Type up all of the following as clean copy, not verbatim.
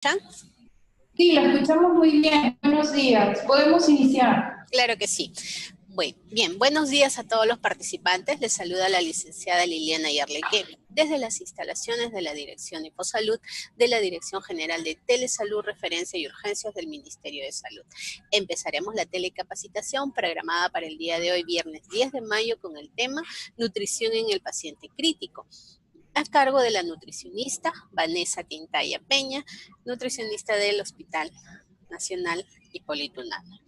¿Ya? Sí, la escuchamos muy bien. Buenos días. Podemos iniciar. Claro que sí. Bien, buenos días a todos los participantes. Les saluda la licenciada Liliana Yarleque desde las instalaciones de la Dirección Infosalud, de la Dirección General de Telesalud, Referencia y Urgencias del Ministerio de Salud. Empezaremos la telecapacitación programada para el día de hoy, viernes 10 de mayo, con el tema Nutrición en el paciente crítico, a cargo de la nutricionista Vanessa Quintaya Peña, nutricionista del Hospital Nacional Hipólito Unanue.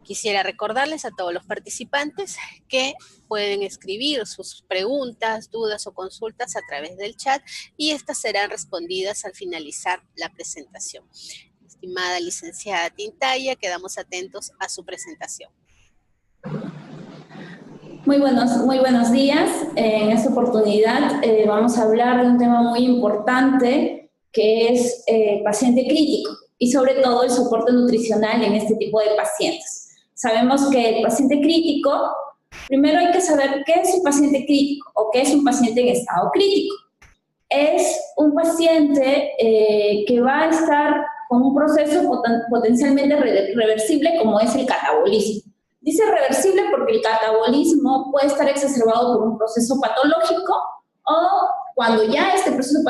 Quisiera recordarles a todos los participantes que pueden escribir sus preguntas, dudas o consultas a través del chat y estas serán respondidas al finalizar la presentación. Estimada licenciada Quintaya, quedamos atentos a su presentación. Muy buenos días. En esta oportunidad vamos a hablar de un tema muy importante que es paciente crítico y sobre todo el soporte nutricional en este tipo de pacientes. Sabemos que el paciente crítico, primero hay que saber qué es un paciente crítico o qué es un paciente en estado crítico. Es un paciente que va a estar con un proceso potencialmente reversible como es el catabolismo. Dice reversible porque el catabolismo puede estar exacerbado por un proceso patológico o cuando ya este proceso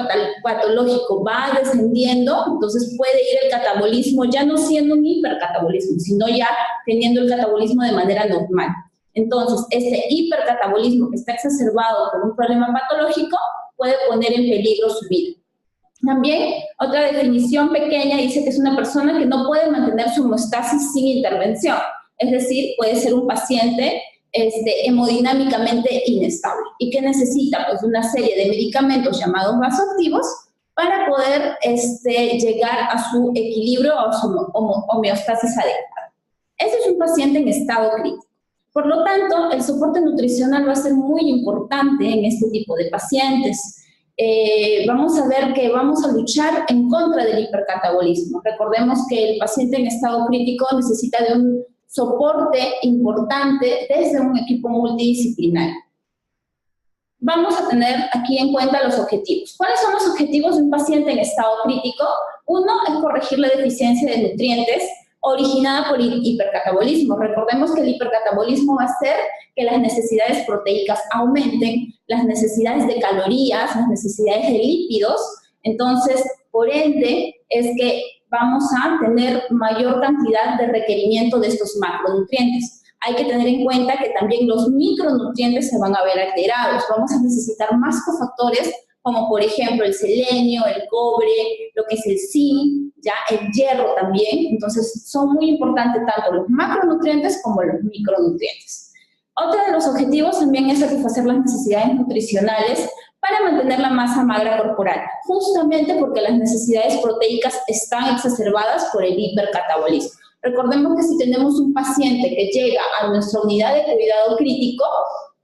patológico va descendiendo, entonces puede ir el catabolismo ya no siendo un hipercatabolismo, sino ya teniendo el catabolismo de manera normal. Entonces, este hipercatabolismo que está exacerbado por un problema patológico puede poner en peligro su vida. También, otra definición pequeña dice que es una persona que no puede mantener su homeostasis sin intervención. Es decir, puede ser un paciente hemodinámicamente inestable y que necesita pues una serie de medicamentos llamados vasoactivos para poder llegar a su equilibrio o a su homeostasis adecuada. Ese es un paciente en estado crítico. Por lo tanto, el soporte nutricional va a ser muy importante en este tipo de pacientes. Vamos a ver que vamos a luchar en contra del hipercatabolismo. Recordemos que el paciente en estado crítico necesita de un soporte importante desde un equipo multidisciplinario. Vamos a tener aquí en cuenta los objetivos. ¿Cuáles son los objetivos de un paciente en estado crítico? Uno es corregir la deficiencia de nutrientes originada por hipercatabolismo. Recordemos que el hipercatabolismo va a hacer que las necesidades proteicas aumenten, las necesidades de calorías, las necesidades de lípidos. Entonces, por ende, es que vamos a tener mayor cantidad de requerimiento de estos macronutrientes. Hay que tener en cuenta que también los micronutrientes se van a ver alterados. Vamos a necesitar más cofactores, como por ejemplo el selenio, el cobre, lo que es el zinc, ya el hierro también. Entonces, son muy importantes tanto los macronutrientes como los micronutrientes. Otro de los objetivos también es satisfacer las necesidades nutricionales para mantener la masa magra corporal, justamente porque las necesidades proteicas están exacerbadas por el hipercatabolismo. Recordemos que si tenemos un paciente que llega a nuestra unidad de cuidado crítico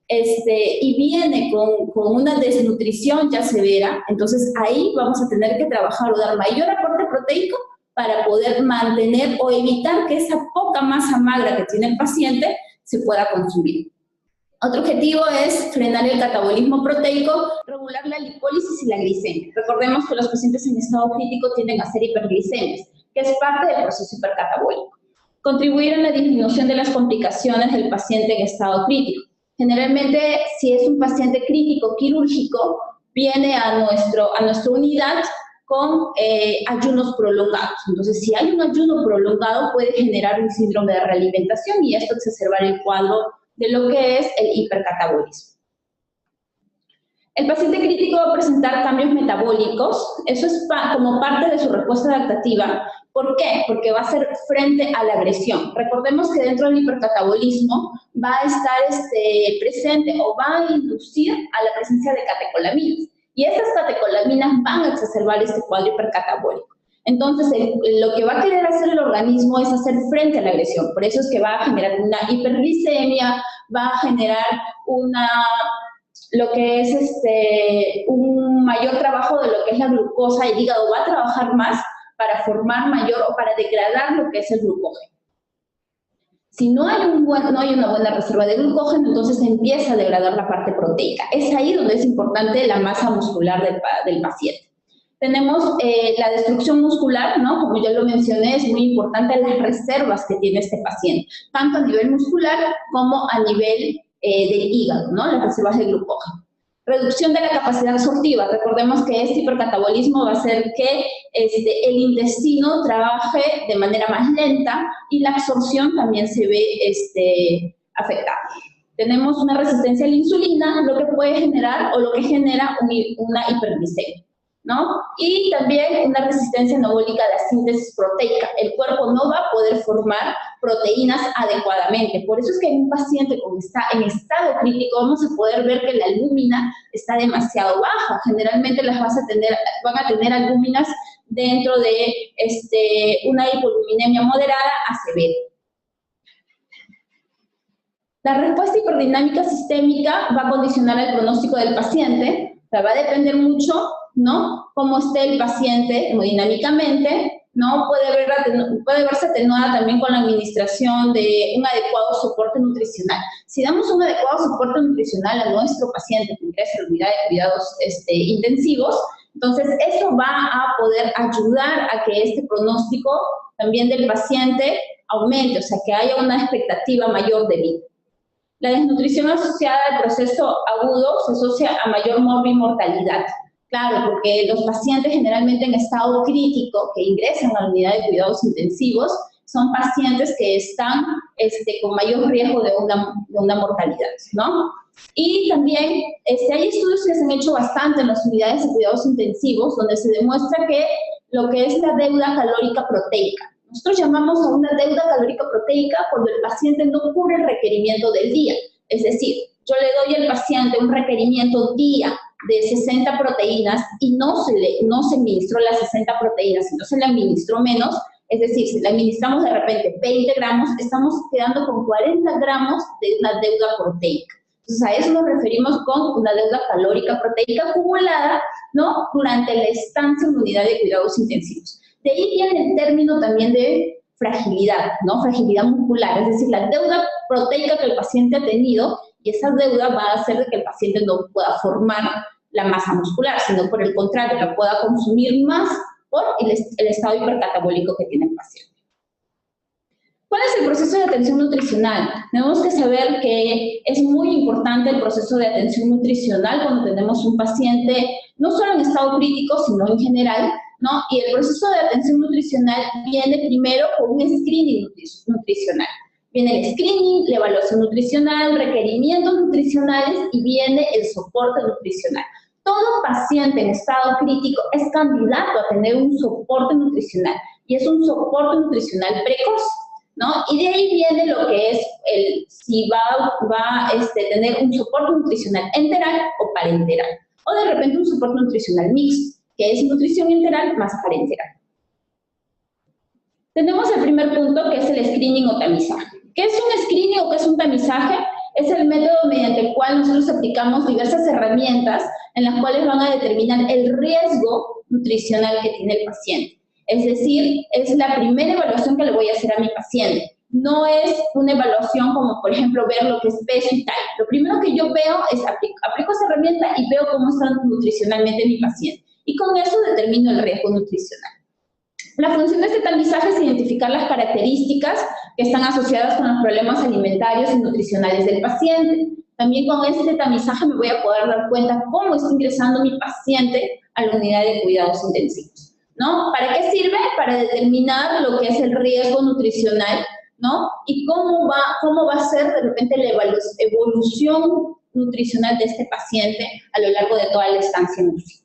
y viene con una desnutrición ya severa, entonces ahí vamos a tener que trabajar o dar mayor aporte proteico para poder mantener o evitar que esa poca masa magra que tiene el paciente se pueda consumir. Otro objetivo es frenar el catabolismo proteico, regular la lipólisis y la glicemia. Recordemos que los pacientes en estado crítico tienden a ser hiperglicemias, que es parte del proceso hipercatabólico. Contribuir en la disminución de las complicaciones del paciente en estado crítico. Generalmente, si es un paciente crítico quirúrgico, viene a nuestra unidad con ayunos prolongados. Entonces, si hay un ayuno prolongado, puede generar un síndrome de realimentación y esto exacerbar el cuadro de lo que es el hipercatabolismo. El paciente crítico va a presentar cambios metabólicos, eso es como parte de su respuesta adaptativa. ¿Por qué? Porque va a ser frente a la agresión. Recordemos que dentro del hipercatabolismo va a estar presente o va a inducir a la presencia de catecolaminas. Y estas catecolaminas van a exacerbar este cuadro hipercatabólico. Entonces, lo que va a querer hacer el organismo es hacer frente a la agresión. Por eso es que va a generar una hiperglicemia, va a generar lo que es un mayor trabajo de lo que es la glucosa. El hígado va a trabajar más para formar mayor o para degradar lo que es el glucógeno. Si no hay una buena reserva de glucógeno, entonces se empieza a degradar la parte proteica. Es ahí donde es importante la masa muscular del paciente. Tenemos la destrucción muscular, ¿no? Como ya lo mencioné, es muy importante las reservas que tiene este paciente, tanto a nivel muscular como a nivel del hígado, ¿no? Las reservas de glucógeno. Reducción de la capacidad absortiva. Recordemos que este hipercatabolismo va a hacer que el intestino trabaje de manera más lenta y la absorción también se ve afectada. Tenemos una resistencia a la insulina, lo que puede generar o lo que genera una hiperglicemia, ¿no? Y también una resistencia anabólica a la síntesis proteica. El cuerpo no va a poder formar proteínas adecuadamente. Por eso es que en un paciente que está en estado crítico vamos a poder ver que la albúmina está demasiado baja. Generalmente van a tener albúminas dentro de una hipoluminemia moderada a severa. La respuesta hiperdinamica sistémica va a condicionar el pronóstico del paciente. O sea, va a depender mucho, ¿no?, cómo esté el paciente hemodinámicamente, ¿no? Puede verse atenuada también con la administración de un adecuado soporte nutricional. Si damos un adecuado soporte nutricional a nuestro paciente que ingresa a la unidad de cuidados intensivos, entonces eso va a poder ayudar a que este pronóstico también del paciente aumente, o sea, que haya una expectativa mayor de vida. La desnutrición asociada al proceso agudo se asocia a mayor morbimortalidad. Claro, porque los pacientes generalmente en estado crítico que ingresan a la unidad de cuidados intensivos son pacientes que están con mayor riesgo de una mortalidad, ¿no? Y también hay estudios que se han hecho bastante en las unidades de cuidados intensivos donde se demuestra que lo que es la deuda calórica proteica. Nosotros llamamos a una deuda calórica proteica cuando el paciente no cubre el requerimiento del día. Es decir, yo le doy al paciente un requerimiento día de 60 proteínas y no se administró las 60 proteínas, sino se le administró menos. Es decir, si le administramos de repente 20 gramos, estamos quedando con 40 gramos de una deuda proteica. Entonces, a eso nos referimos con una deuda calórica proteica acumulada, ¿no?, durante la estancia en la unidad de cuidados intensivos. De ahí viene el término también de fragilidad, ¿no? Fragilidad muscular, es decir, la deuda proteica que el paciente ha tenido, y esa deuda va a hacer de que el paciente no pueda formar la masa muscular, sino por el contrario, la pueda consumir más por el estado hipercatabólico que tiene el paciente. ¿Cuál es el proceso de atención nutricional? Tenemos que saber que es muy importante el proceso de atención nutricional cuando tenemos un paciente no solo en estado crítico, sino en general, ¿no? Y el proceso de atención nutricional viene primero con un screening nutricional. Viene el screening, la evaluación nutricional, requerimientos nutricionales y viene el soporte nutricional. Todo paciente en estado crítico es candidato a tener un soporte nutricional y es un soporte nutricional precoz, ¿no? Y de ahí viene lo que es si va a tener un soporte nutricional enteral o parenteral, o de repente un soporte nutricional mixto, que es nutrición enteral más parenteral. Tenemos el primer punto, que es el screening o tamizaje. ¿Qué es un screening o qué es un tamizaje? Es el método mediante el cual nosotros aplicamos diversas herramientas en las cuales van a determinar el riesgo nutricional que tiene el paciente. Es decir, es la primera evaluación que le voy a hacer a mi paciente. No es una evaluación como, por ejemplo, ver lo que es peso y tal. Lo primero que yo veo es aplico esa herramienta y veo cómo está nutricionalmente mi paciente. Y con eso determino el riesgo nutricional. La función de este tamizaje es identificar las características que están asociadas con los problemas alimentarios y nutricionales del paciente. También con este tamizaje me voy a poder dar cuenta cómo está ingresando mi paciente a la unidad de cuidados intensivos, ¿no? ¿Para qué sirve? Para determinar lo que es el riesgo nutricional, ¿no? Y cómo va a ser de repente la evolución nutricional de este paciente a lo largo de toda la estancia en UCI.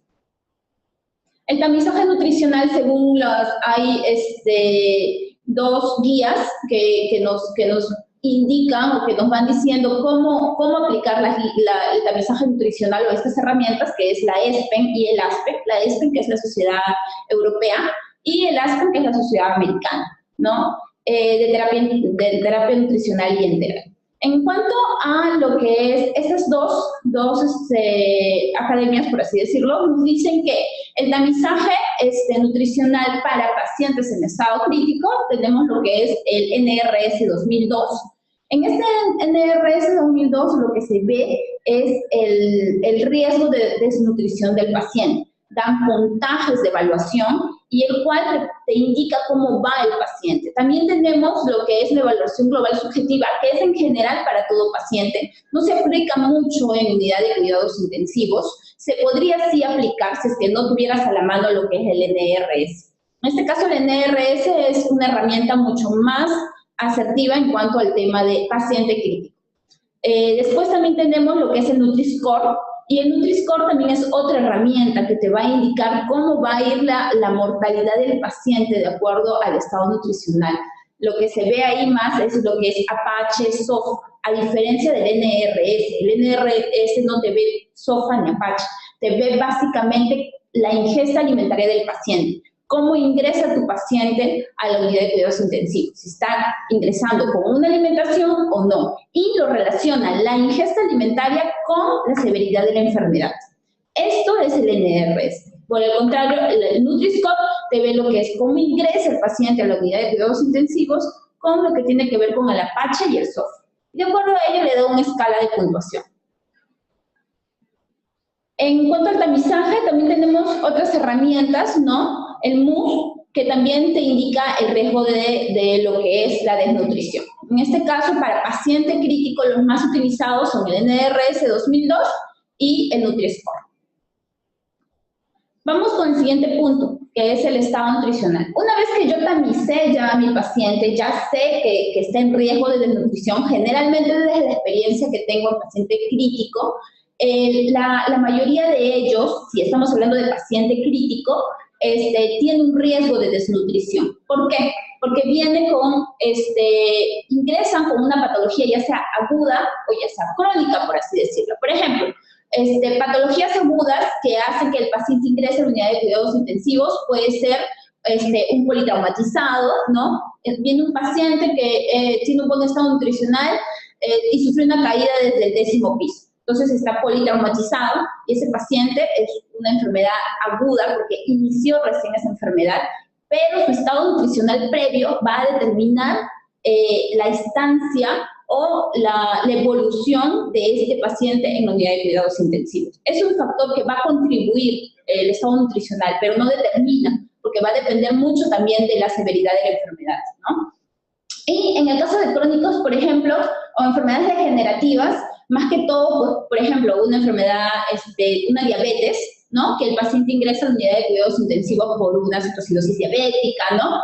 El tamizaje nutricional, según hay dos guías que nos indican o que nos van diciendo cómo aplicar el tamizaje nutricional o estas herramientas, que es la ESPEN y el ASPEN. La ESPEN, que es la Sociedad Europea, y el ASPEN, que es la Sociedad Americana, ¿no? De terapia nutricional y enteral. En cuanto a lo que es estas dos academias, por así decirlo, nos dicen que el tamizaje nutricional para pacientes en estado crítico tenemos lo que es el NRS 2002. En este NRS 2002 lo que se ve es el riesgo de desnutrición del paciente. dan puntajes de evaluación y el cual te indica cómo va el paciente. También tenemos lo que es la evaluación global subjetiva, que es en general para todo paciente. No se aplica mucho en unidad de cuidados intensivos. Se podría sí aplicar si es que no tuvieras a la mano lo que es el NRS. En este caso, el NRS es una herramienta mucho más asertiva en cuanto al tema de paciente crítico. Después también tenemos lo que es el Nutri-Score, y el Nutri-Score también es otra herramienta que te va a indicar cómo va a ir la mortalidad del paciente de acuerdo al estado nutricional. Lo que se ve ahí más es lo que es Apache, SOFA, a diferencia del NRS. El NRS no te ve SOFA ni Apache, te ve básicamente la ingesta alimentaria del paciente. Cómo ingresa tu paciente a la unidad de cuidados intensivos, si está ingresando con una alimentación o no, y lo relaciona la ingesta alimentaria con la severidad de la enfermedad. Esto es el NRS. Por el contrario, el Nutri-Score te ve lo que es cómo ingresa el paciente a la unidad de cuidados intensivos con lo que tiene que ver con el Apache y el SOFA. De acuerdo a ello, le da una escala de puntuación. En cuanto al tamizaje, también tenemos otras herramientas, ¿no? El MUF, que también te indica el riesgo de lo que es la desnutrición. En este caso, para paciente crítico, los más utilizados son el NRS 2002 y el Nutri-Score. Vamos con el siguiente punto, que es el estado nutricional. Una vez que yo tamicé ya a mi paciente, ya sé que está en riesgo de desnutrición, generalmente desde la experiencia que tengo en paciente crítico, la mayoría de ellos, si estamos hablando de paciente crítico, tiene un riesgo de desnutrición. ¿Por qué? Porque viene ingresan con una patología ya sea aguda o ya sea crónica, por así decirlo. Por ejemplo, patologías agudas que hacen que el paciente ingrese a la unidad de cuidados intensivos puede ser un politraumatizado, ¿no? Viene un paciente que tiene un buen estado nutricional y sufrió una caída desde el 10º piso. Entonces está politraumatizado y ese paciente es una enfermedad aguda porque inició recién esa enfermedad, pero su estado nutricional previo va a determinar la estancia o la evolución de este paciente en la unidad de cuidados intensivos. Es un factor que va a contribuir el estado nutricional, pero no determina, porque va a depender mucho también de la severidad de la enfermedad, ¿no? Y en el caso de crónicos, por ejemplo, o enfermedades degenerativas, más que todo, por ejemplo, una enfermedad, una diabetes, ¿no? Que el paciente ingresa a la unidad de cuidados intensivos por una citocidosis diabética, ¿no?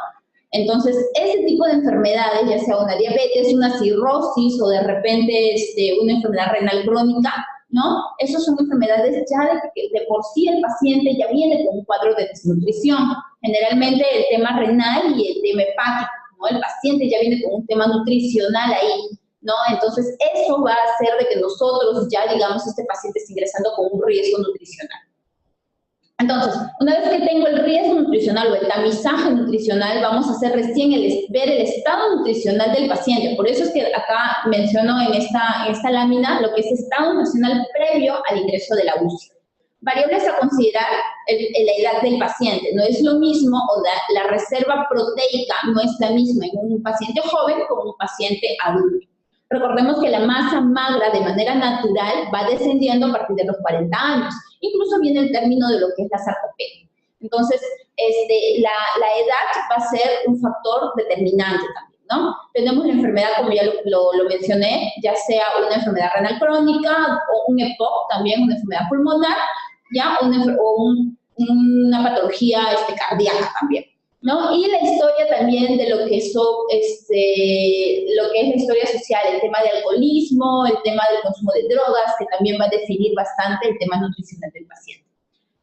Entonces, ese tipo de enfermedades, ya sea una diabetes, una cirrosis o de repente una enfermedad renal crónica, ¿no? Esas son enfermedades ya de por sí el paciente ya viene con un cuadro de desnutrición. Generalmente el tema renal y el tema hepático, ¿no? El paciente ya viene con un tema nutricional ahí, ¿no? Entonces, eso va a hacer de que nosotros ya, digamos, este paciente esté ingresando con un riesgo nutricional. Entonces, una vez que tengo el riesgo nutricional o el tamizaje nutricional, vamos a hacer recién ver el estado nutricional del paciente. Por eso es que acá menciono en esta lámina lo que es estado nutricional previo al ingreso de la UCI. Variables a considerar la edad del paciente. No es lo mismo, o la reserva proteica no es la misma en un paciente joven como un paciente adulto. Recordemos que la masa magra de manera natural va descendiendo a partir de los 40 años. Incluso viene el término de lo que es la sarcopenia. Entonces, la edad va a ser un factor determinante también, ¿no? Tenemos la enfermedad, como ya lo mencioné, ya sea una enfermedad renal crónica o un EPOC, también una enfermedad pulmonar, ya, o una patología cardíaca también, ¿no? Y la historia también de lo que es la historia social, el tema de alcoholismo, el tema del consumo de drogas, que también va a definir bastante el tema nutricional del paciente,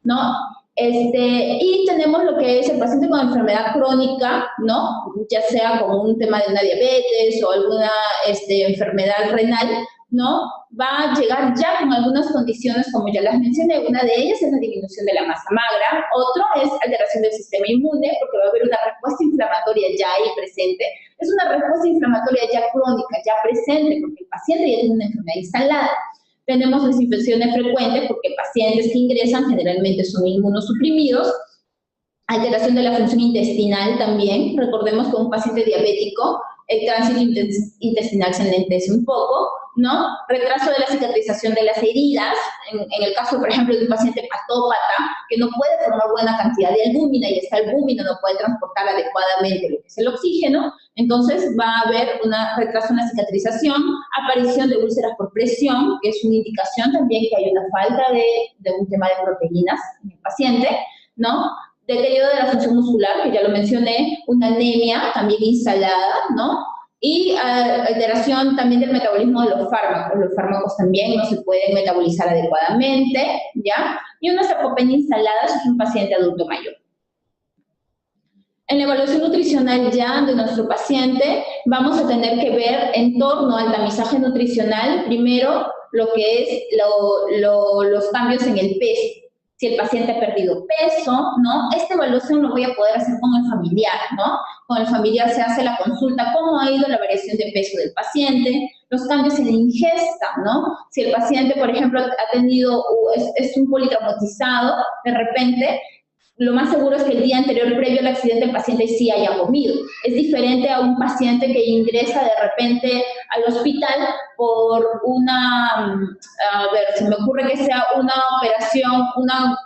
¿no? Y tenemos lo que es el paciente con enfermedad crónica, ¿no? Ya sea como un tema de una diabetes o alguna enfermedad renal, ¿no? Va a llegar ya con algunas condiciones, como ya las mencioné. Una de ellas es la disminución de la masa magra, otro es alteración del sistema inmune, porque va a haber una respuesta inflamatoria ya ahí presente. Es una respuesta inflamatoria ya crónica, ya presente, porque el paciente ya tiene una enfermedad instalada. Tenemos las infecciones frecuentes, porque pacientes que ingresan generalmente son inmunosuprimidos. Alteración de la función intestinal también. Recordemos que un paciente diabético, el tránsito intestinal se enlentece un poco, ¿no? Retraso de la cicatrización de las heridas, en el caso, por ejemplo, de un paciente patópata que no puede formar buena cantidad de albúmina y esta albúmina no puede transportar adecuadamente lo que es el oxígeno, entonces va a haber un retraso en la cicatrización, aparición de úlceras por presión, que es una indicación también que hay una falta de un tema de proteínas en el paciente, ¿no? Deterioro de la función muscular, que ya lo mencioné, una anemia también instalada, ¿no? Y alteración también del metabolismo de los fármacos también no se pueden metabolizar adecuadamente, ¿ya? Y una sarcopenia instalada si es un paciente adulto mayor. En la evaluación nutricional ya de nuestro paciente vamos a tener que ver en torno al tamizaje nutricional, primero lo que es los cambios en el peso. Si el paciente ha perdido peso, ¿no? Esta evaluación lo voy a poder hacer con el familiar, ¿no? Con el familiar se hace la consulta, cómo ha ido la variación de peso del paciente, los cambios en la ingesta, ¿no? Si el paciente, por ejemplo, ha tenido, es un politraumatizado, de repente, lo más seguro es que el día anterior, previo al accidente, el paciente sí haya comido. Es diferente a un paciente que ingresa de repente al hospital por una, a ver, se me ocurre que sea una operación, una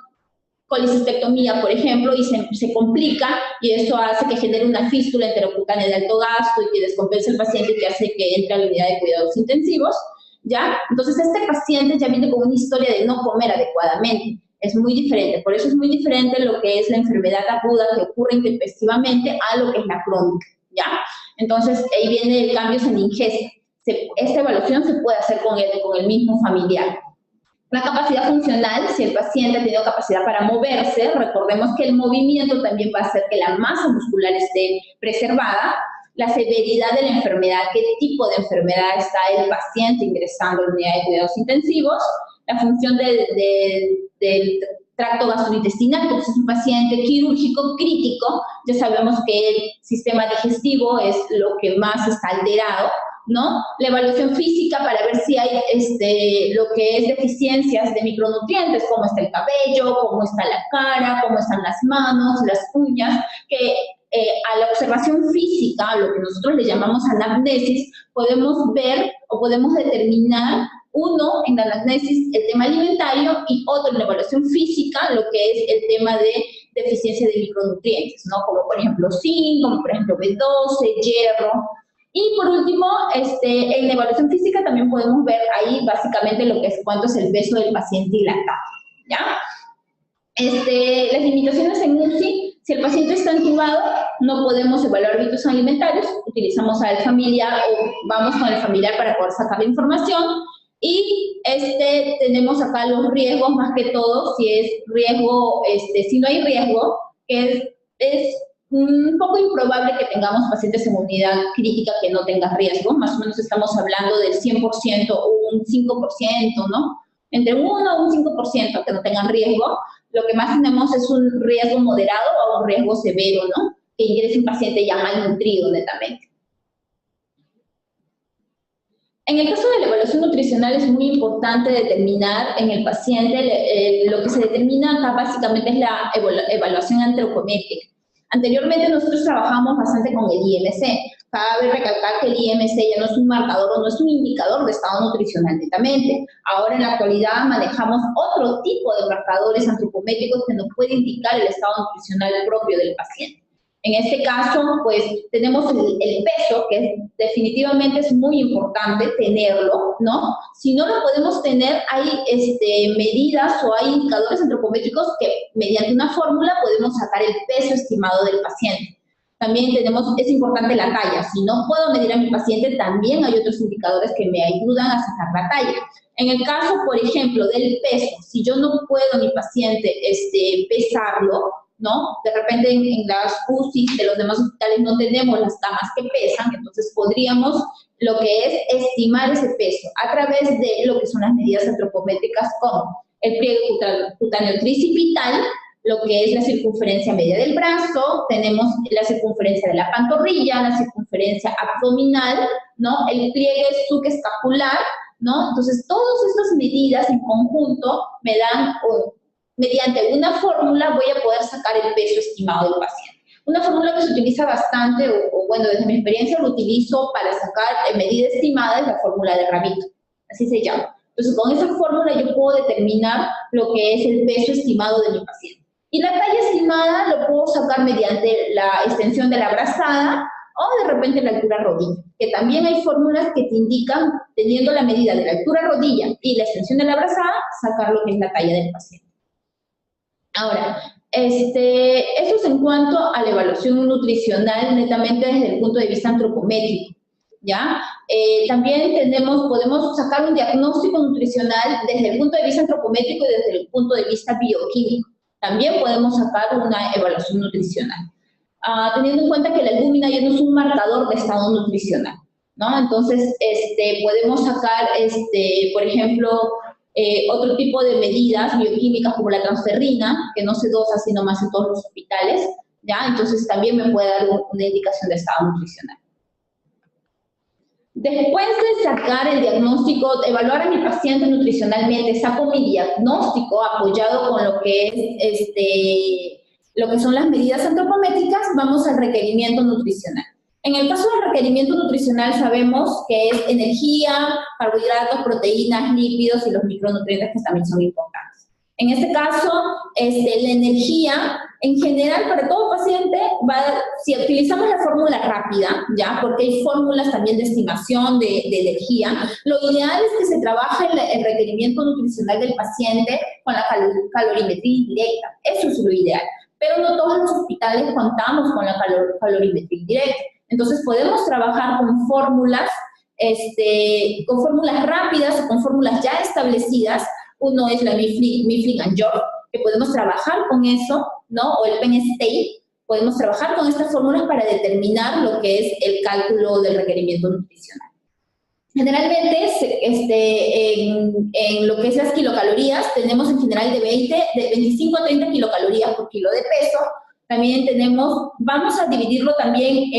colecistectomía, por ejemplo, y se complica, y eso hace que genere una fístula enterocutánea de alto gasto y que descompense al paciente y que hace que entre a la unidad de cuidados intensivos, ¿ya? Entonces, este paciente ya viene con una historia de no comer adecuadamente. Es muy diferente, por eso es muy diferente lo que es la enfermedad aguda que ocurre intempestivamente a lo que es la crónica, ¿ya? Entonces, ahí viene cambios en la ingesta. Esta evaluación se puede hacer con el mismo familiar. La capacidad funcional, si el paciente ha tenido capacidad para moverse, recordemos que el movimiento también va a hacer que la masa muscular esté preservada. La severidad de la enfermedad, qué tipo de enfermedad está el paciente ingresando a la unidad de cuidados intensivos. La función del tracto gastrointestinal, porque si es un paciente quirúrgico crítico, ya sabemos que el sistema digestivo es lo que más está alterado, ¿no? La evaluación física para ver si hay lo que es deficiencias de micronutrientes, cómo está el cabello, cómo está la cara, cómo están las manos, las uñas, que a la observación física, lo que nosotros le llamamos anamnesis, podemos ver o podemos determinar, uno en la anamnesis el tema alimentario y otro en la evaluación física lo que es el tema de deficiencia de micronutrientes, ¿no? Como por ejemplo zinc, como por ejemplo B12, hierro. Y por último, en la evaluación física también podemos ver ahí básicamente lo que es cuánto es el peso del paciente y la talla, ¿ya? Las limitaciones en UCI, si el paciente está intubado, no podemos evaluar hábitos alimentarios, utilizamos al familiar o vamos con el familiar para poder sacar la información. Y tenemos acá los riesgos, más que todo, si es riesgo, si no hay riesgo, que es un poco improbable que tengamos pacientes en unidad crítica que no tengan riesgo, más o menos estamos hablando del 100% o un 5%, ¿no? Entre un 1 o un 5% que no tengan riesgo. Lo que más tenemos es un riesgo moderado o un riesgo severo, ¿no? Que ingrese un paciente ya malnutrido netamente. En el caso de la evaluación nutricional es muy importante determinar en el paciente, lo que se determina acá básicamente es la evaluación antropométrica. Anteriormente nosotros trabajamos bastante con el IMC. Cabe recalcar que el IMC ya no es un marcador o no es un indicador de estado nutricional netamente. Ahora en la actualidad manejamos otro tipo de marcadores antropométricos que nos puede indicar el estado nutricional propio del paciente. En este caso, pues, tenemos el peso, que definitivamente es muy importante tenerlo, ¿no? Si no lo podemos tener, hay medidas o hay indicadores antropométricos que mediante una fórmula podemos sacar el peso estimado del paciente. También es importante la talla. Si no puedo medir a mi paciente, también hay otros indicadores que me ayudan a sacar la talla. En el caso, por ejemplo, del peso, si yo no puedo a mi paciente pesarlo, ¿no? De repente en las UCI de los demás hospitales no tenemos las camas que pesan, entonces podríamos lo que es estimar ese peso a través de lo que son las medidas antropométricas como el pliegue cutáneo tricipital, lo que es la circunferencia media del brazo, tenemos la circunferencia de la pantorrilla, la circunferencia abdominal, ¿no? El pliegue subescapular, ¿no? Entonces, todas estas medidas en conjunto me dan, mediante una fórmula voy a poder sacar el peso estimado del paciente. Una fórmula que se utiliza bastante, o bueno, desde mi experiencia lo utilizo para sacar medida estimada, es la fórmula de Ramito, así se llama. Entonces, con esa fórmula yo puedo determinar lo que es el peso estimado de mi paciente. Y la talla estimada lo puedo sacar mediante la extensión de la brazada o de repente la altura rodilla, que también hay fórmulas que te indican, teniendo la medida de la altura rodilla y la extensión de la brazada, sacar lo que es la talla del paciente. Eso es en cuanto a la evaluación nutricional netamente desde el punto de vista antropométrico, ¿ya? También podemos sacar un diagnóstico nutricional desde el punto de vista antropométrico y desde el punto de vista bioquímico. También podemos sacar una evaluación nutricional. Teniendo en cuenta que la albúmina ya no es un marcador de estado nutricional, ¿no? Entonces, podemos sacar, por ejemplo, otro tipo de medidas bioquímicas como la transferrina, que no se dosa sino más en todos los hospitales, ¿ya? Entonces, también me puede dar una indicación de estado nutricional. Después de sacar el diagnóstico, evaluar a mi paciente nutricionalmente, saco mi diagnóstico apoyado con lo que es lo que son las medidas antropométricas, vamos al requerimiento nutricional. En el caso del requerimiento nutricional sabemos que es energía, carbohidratos, proteínas, lípidos y los micronutrientes que también son importantes. En este caso, la energía, en general, para todo paciente, si utilizamos la fórmula rápida, ¿ya? Porque hay fórmulas también de estimación de energía, lo ideal es que se trabaje el requerimiento nutricional del paciente con la calorimetría indirecta. Eso es lo ideal. Pero no todos los hospitales contamos con la calorimetría indirecta. Entonces, podemos trabajar con fórmulas rápidas o con fórmulas ya establecidas. Uno es la Mifflin and York, que podemos trabajar con eso, ¿no? O el Penn State. Podemos trabajar con estas fórmulas para determinar lo que es el cálculo del requerimiento nutricional. Generalmente, en lo que es las kilocalorías, tenemos en general de 25 a 30 kilocalorías por kilo de peso. También vamos a dividirlo también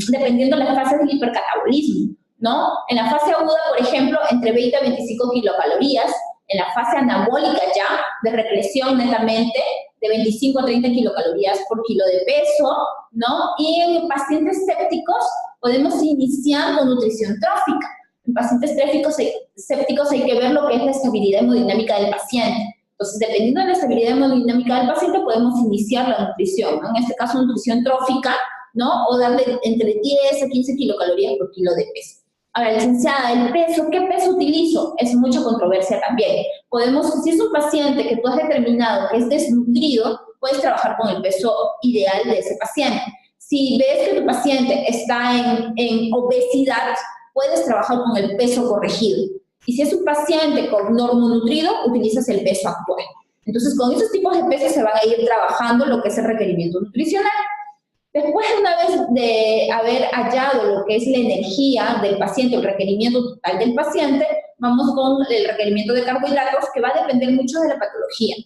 dependiendo de las fases del hipercatabolismo, ¿no? En la fase aguda, por ejemplo, entre 20 a 25 kilocalorías. En la fase anabólica ya, de regresión netamente, de 25 a 30 kilocalorías por kilo de peso, ¿no? Y en pacientes sépticos podemos iniciar con nutrición trófica. En pacientes sépticos hay que ver lo que es la estabilidad hemodinámica del paciente. Entonces, dependiendo de la estabilidad hemodinámica del paciente, podemos iniciar la nutrición, ¿no? En este caso, nutrición trófica, ¿no? O darle entre 10 a 15 kilocalorías por kilo de peso. Ahora, licenciada, el peso, ¿qué peso utilizo? Es mucha controversia también. Si es un paciente que tú has determinado que es desnutrido, puedes trabajar con el peso ideal de ese paciente. Si ves que tu paciente está en obesidad, puedes trabajar con el peso corregido. Y si es un paciente con normonutrido, utilizas el peso actual. Entonces, con esos tipos de pesos se van a ir trabajando lo que es el requerimiento nutricional. Después, una vez de haber hallado lo que es la energía del paciente, el requerimiento total del paciente, vamos con el requerimiento de carbohidratos, que va a depender mucho de la patología,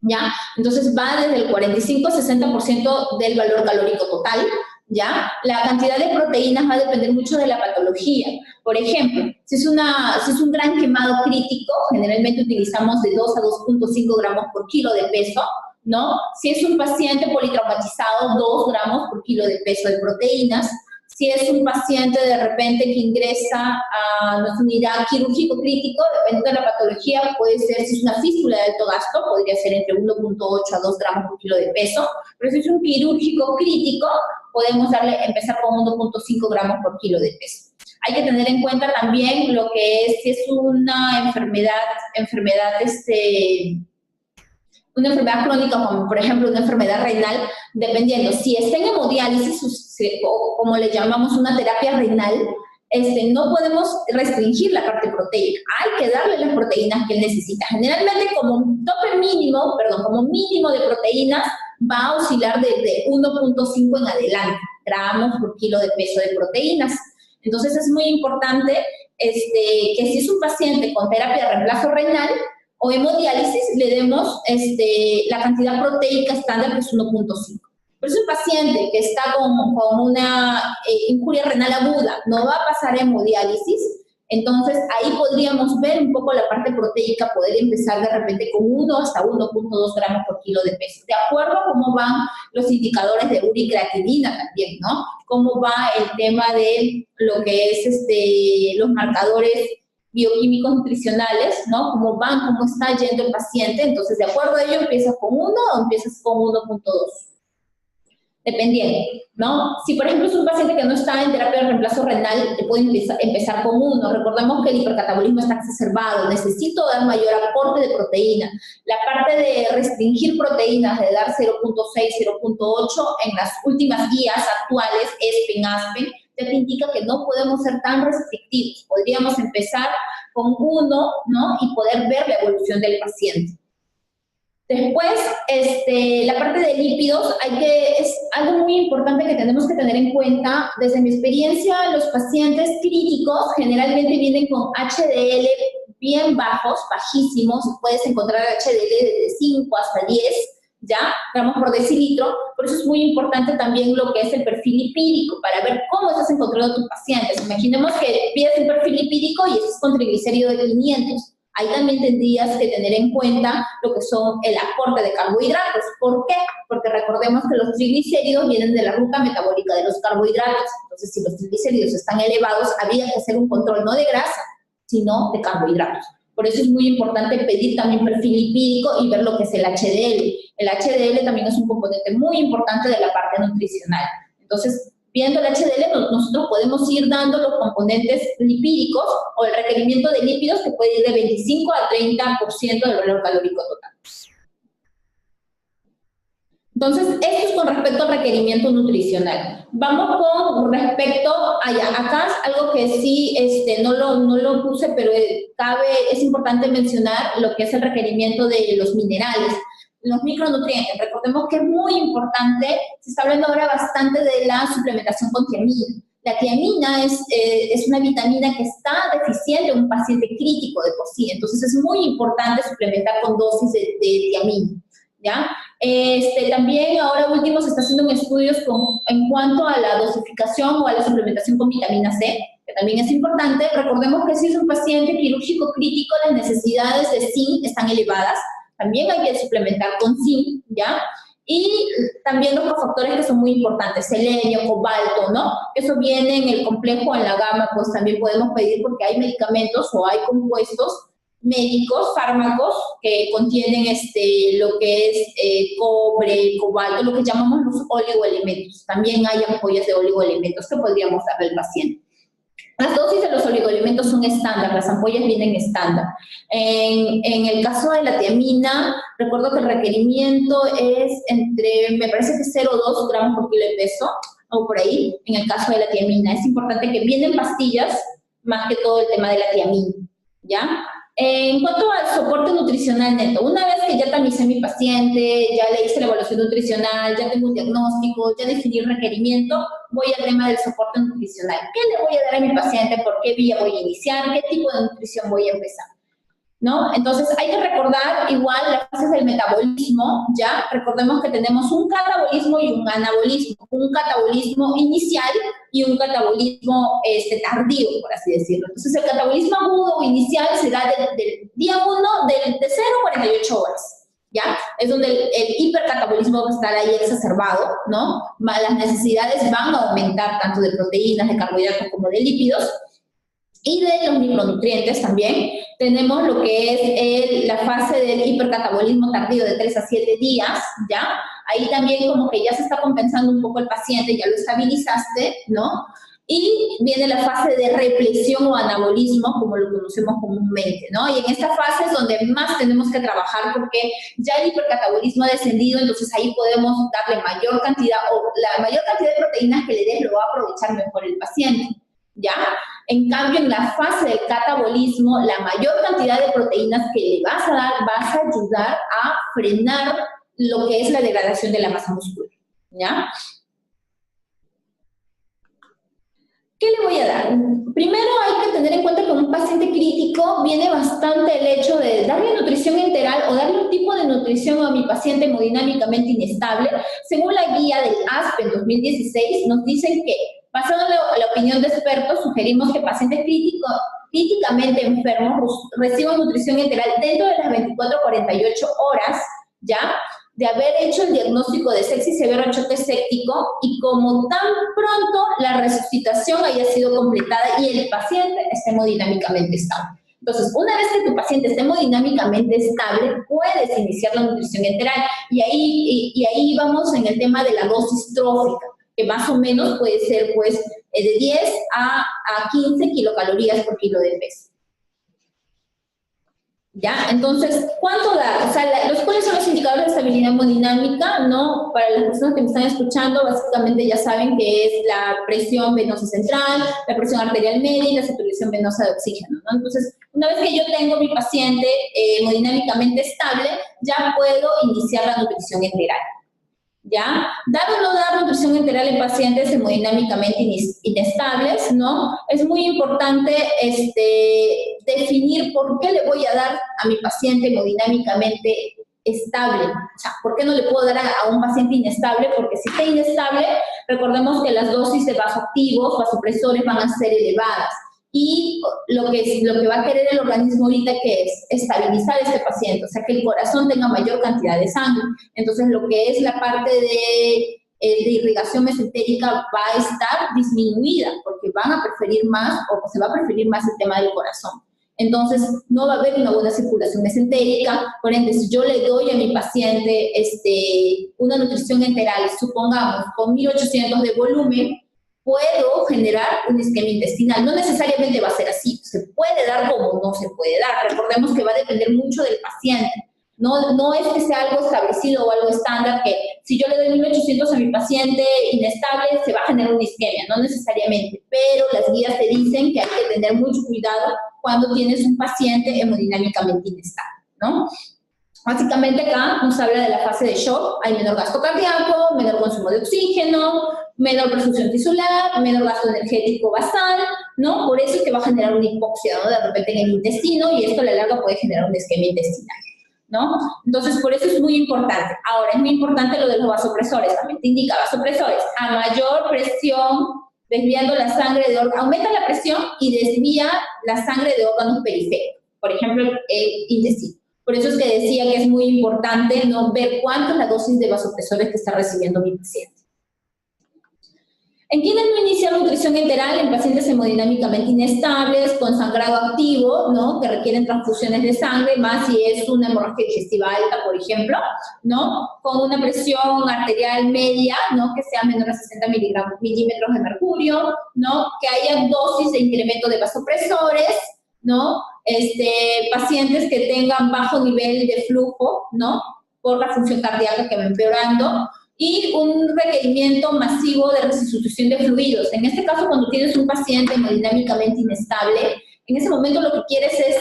¿ya? Entonces, va desde el 45 a 60% del valor calórico total, ¿ya? La cantidad de proteínas va a depender mucho de la patología. Por ejemplo, si es un gran quemado crítico, generalmente utilizamos de 2 a 2.5 gramos por kilo de peso, ¿no? Si es un paciente politraumatizado, 2 gramos por kilo de peso de proteínas. Si es un paciente de repente que ingresa a nuestra unidad quirúrgico crítico, dependiendo de la patología, puede ser, si es una fístula de alto gasto, podría ser entre 1.8 a 2 gramos por kilo de peso. Pero si es un quirúrgico crítico, podemos empezar con 1.5 gramos por kilo de peso. Hay que tener en cuenta también lo que es, si es una enfermedad crónica, como por ejemplo una enfermedad renal, dependiendo, si está en hemodiálisis, o como le llamamos una terapia renal, no podemos restringir la parte proteica, hay que darle las proteínas que él necesita. Generalmente como mínimo de proteínas va a oscilar desde 1.5 en adelante gramos por kilo de peso de proteínas. Entonces es muy importante que si es un paciente con terapia de reemplazo renal o hemodiálisis, le demos la cantidad proteica estándar, que es 1.5. Pero es un paciente que está con una injuria renal aguda, no va a pasar a hemodiálisis, entonces ahí podríamos ver un poco la parte proteica, poder empezar de repente con 1 hasta 1.2 gramos por kilo de peso, de acuerdo a cómo van los indicadores de urea y creatinina también, ¿no? Cómo va el tema de lo que es los marcadores bioquímicos nutricionales, ¿no? Cómo van, cómo está yendo el paciente. Entonces, de acuerdo a ello, empiezas con 1 o empiezas con 1.2. Dependiendo, ¿no? Si, por ejemplo, es un paciente que no está en terapia de reemplazo renal, te puede empezar con 1. Recordemos que el hipercatabolismo está exacerbado. Necesito dar mayor aporte de proteína. La parte de restringir proteínas, de dar 0.6, 0.8, en las últimas guías actuales, ESPEN, ya te indica que no podemos ser tan restrictivos. Podríamos empezar con 1, ¿no? Y poder ver la evolución del paciente. Después, la parte de lípidos, es algo muy importante que tenemos que tener en cuenta. Desde mi experiencia, los pacientes críticos generalmente vienen con HDL bien bajos, bajísimos. Puedes encontrar HDL desde 5 hasta 10, ¿ya? Gramos por decilitro. Por eso es muy importante también lo que es el perfil lipídico, para ver cómo estás encontrando a tus pacientes. Imaginemos que pides un perfil lipídico y estás con triglicérido de 500. Ahí también tendrías que tener en cuenta lo que son el aporte de carbohidratos. ¿Por qué? Porque recordemos que los triglicéridos vienen de la ruta metabólica de los carbohidratos. Entonces, si los triglicéridos están elevados, habría que hacer un control no de grasa, sino de carbohidratos. Por eso es muy importante pedir también perfil lipídico y ver lo que es el HDL. El HDL también es un componente muy importante de la parte nutricional. Entonces, viendo el HDL, nosotros podemos ir dando los componentes lipídicos o el requerimiento de lípidos que puede ir de 25 a 30% del valor calórico total. Entonces, esto es con respecto al requerimiento nutricional. Vamos con respecto acá es algo que sí no lo puse, pero es importante mencionar lo que es el requerimiento de los minerales. Los micronutrientes, recordemos que es muy importante, se está hablando ahora bastante de la suplementación con tiamina. La tiamina es una vitamina que está deficiente en un paciente crítico de por sí, entonces es muy importante suplementar con dosis de tiamina, ¿ya? También ahora último se está haciendo estudios en cuanto a la dosificación o a la suplementación con vitamina C, que también es importante. Recordemos que si es un paciente quirúrgico crítico, las necesidades de zinc están elevadas. También hay que suplementar con zinc, ¿ya? Y también los cofactores que son muy importantes, selenio, cobalto, ¿no? Eso viene en el complejo, en la gama, pues también podemos pedir porque hay medicamentos o hay compuestos médicos, fármacos, que contienen lo que es cobre, cobalto, lo que llamamos los oligoelementos. También hay ampollas de oligoelementos que podríamos darle al paciente. Las dosis de los oligoelementos son estándar, las ampollas vienen estándar. En el caso de la tiamina, recuerdo que el requerimiento es me parece que 0,2 gramos por kilo de peso, o por ahí, en el caso de la tiamina. Es importante que vienen pastillas, más que todo el tema de la tiamina, ¿ya? En cuanto al soporte nutricional neto, una vez que ya tamicé a mi paciente, ya le hice la evaluación nutricional, ya tengo un diagnóstico, ya definí el requerimiento, voy al tema del soporte nutricional. ¿Qué le voy a dar a mi paciente? ¿Por qué vía voy a iniciar? ¿Qué tipo de nutrición voy a empezar? ¿No? Entonces, hay que recordar igual las fases del metabolismo, ¿ya? Recordemos que tenemos un catabolismo y un anabolismo. Un catabolismo inicial y un catabolismo tardío, por así decirlo. Entonces, el catabolismo agudo o inicial se da del día 1, de 0 a 48 horas, ¿ya? Es donde el hipercatabolismo va a estar ahí exacerbado, ¿no? Las necesidades van a aumentar tanto de proteínas, de carbohidratos como de lípidos. Y de los micronutrientes también tenemos lo que es la fase del hipercatabolismo tardío de 3 a 7 días, ¿ya? Ahí también como que ya se está compensando un poco el paciente, ya lo estabilizaste, ¿no? Y viene la fase de repleción o anabolismo, como lo conocemos comúnmente, ¿no? Y en esta fase es donde más tenemos que trabajar porque ya el hipercatabolismo ha descendido, entonces ahí podemos darle mayor cantidad o la mayor cantidad de proteínas que le des lo va a aprovechar mejor el paciente, ¿ya? En cambio, en la fase del catabolismo, la mayor cantidad de proteínas que le vas a dar vas a ayudar a frenar lo que es la degradación de la masa muscular, ¿ya? ¿Qué le voy a dar? Primero hay que tener en cuenta que un paciente crítico viene bastante el hecho de darle nutrición enteral o darle un tipo de nutrición a mi paciente hemodinámicamente inestable. Según la guía del ASPEN 2016, nos dicen que, basado en la opinión de expertos, sugerimos que pacientes críticamente enfermos reciban nutrición enteral dentro de las 24 a 48 horas, ¿ya?, de haber hecho el diagnóstico de sepsis severo choque séptico y como tan pronto la resucitación haya sido completada y el paciente esté hemodinámicamente estable. Entonces, una vez que tu paciente esté hemodinámicamente estable, puedes iniciar la nutrición enteral. Y ahí vamos en el tema de la dosis trófica, que más o menos puede ser pues de 10 a 15 kilocalorías por kilo de peso. ¿Ya? Entonces, ¿cuánto da? O sea, ¿cuáles son los indicadores de estabilidad hemodinámica? ¿No? Para las personas que me están escuchando, básicamente ya saben que es la presión venosa central, la presión arterial media y la saturación venosa de oxígeno, ¿no? Entonces, una vez que yo tengo mi paciente hemodinámicamente estable, ya puedo iniciar la nutrición enteral. ¿Ya? Dar o no dar nutrición enteral en pacientes hemodinámicamente inestables, ¿no? Es muy importante definir por qué le voy a dar a mi paciente hemodinámicamente estable. O sea, ¿por qué no le puedo dar a un paciente inestable? Porque si está inestable, recordemos que las dosis de vasoactivos, vasopresores van a ser elevadas. Y lo que va a querer el organismo ahorita, que es estabilizar a este paciente, o sea, que el corazón tenga mayor cantidad de sangre. Entonces, lo que es la parte de irrigación mesentérica va a estar disminuida, porque van a preferir más, o se va a preferir más el tema del corazón. Entonces, no va a haber una buena circulación mesentérica. Por ende, si yo le doy a mi paciente una nutrición enteral, supongamos, con 1800 de volumen, puedo generar un isquemia intestinal. No necesariamente va a ser así. Se puede dar como no se puede dar. Recordemos que va a depender mucho del paciente. No es que sea algo establecido o algo estándar, que si yo le doy 1800 a mi paciente inestable, se va a generar una isquemia. No necesariamente. Pero las guías te dicen que hay que tener mucho cuidado cuando tienes un paciente hemodinámicamente inestable, ¿no? Básicamente acá nos habla de la fase de shock. Hay menor gasto cardíaco, menor consumo de oxígeno, menor perfusión tisular, menor gasto energético basal, ¿no? Por eso es que va a generar una hipoxia, ¿no? De repente en el intestino, y esto a la larga puede generar una isquemia intestinal, ¿no? Entonces, por eso es muy importante. Ahora, es muy importante lo de los vasopresores. También te indica vasopresores. A mayor presión, desviando la sangre de órganos, aumenta la presión y desvía la sangre de órganos periféricos. Por ejemplo, el intestino. Por eso es que decía que es muy importante no ver cuánto es la dosis de vasopresores que está recibiendo mi paciente. ¿En quiénes no iniciar nutrición enteral? En pacientes hemodinámicamente inestables, con sangrado activo, ¿no? Que requieren transfusiones de sangre, más si es una hemorragia digestiva alta, por ejemplo, ¿no? Con una presión arterial media, ¿no? Que sea menor a 60 milímetros de mercurio, ¿no? Que haya dosis de incremento de vasopresores, ¿no? Pacientes que tengan bajo nivel de flujo, ¿no? Por la función cardíaca que va empeorando, y un requerimiento masivo de resustitución de fluidos. En este caso, cuando tienes un paciente hemodinámicamente inestable, en ese momento lo que quieres es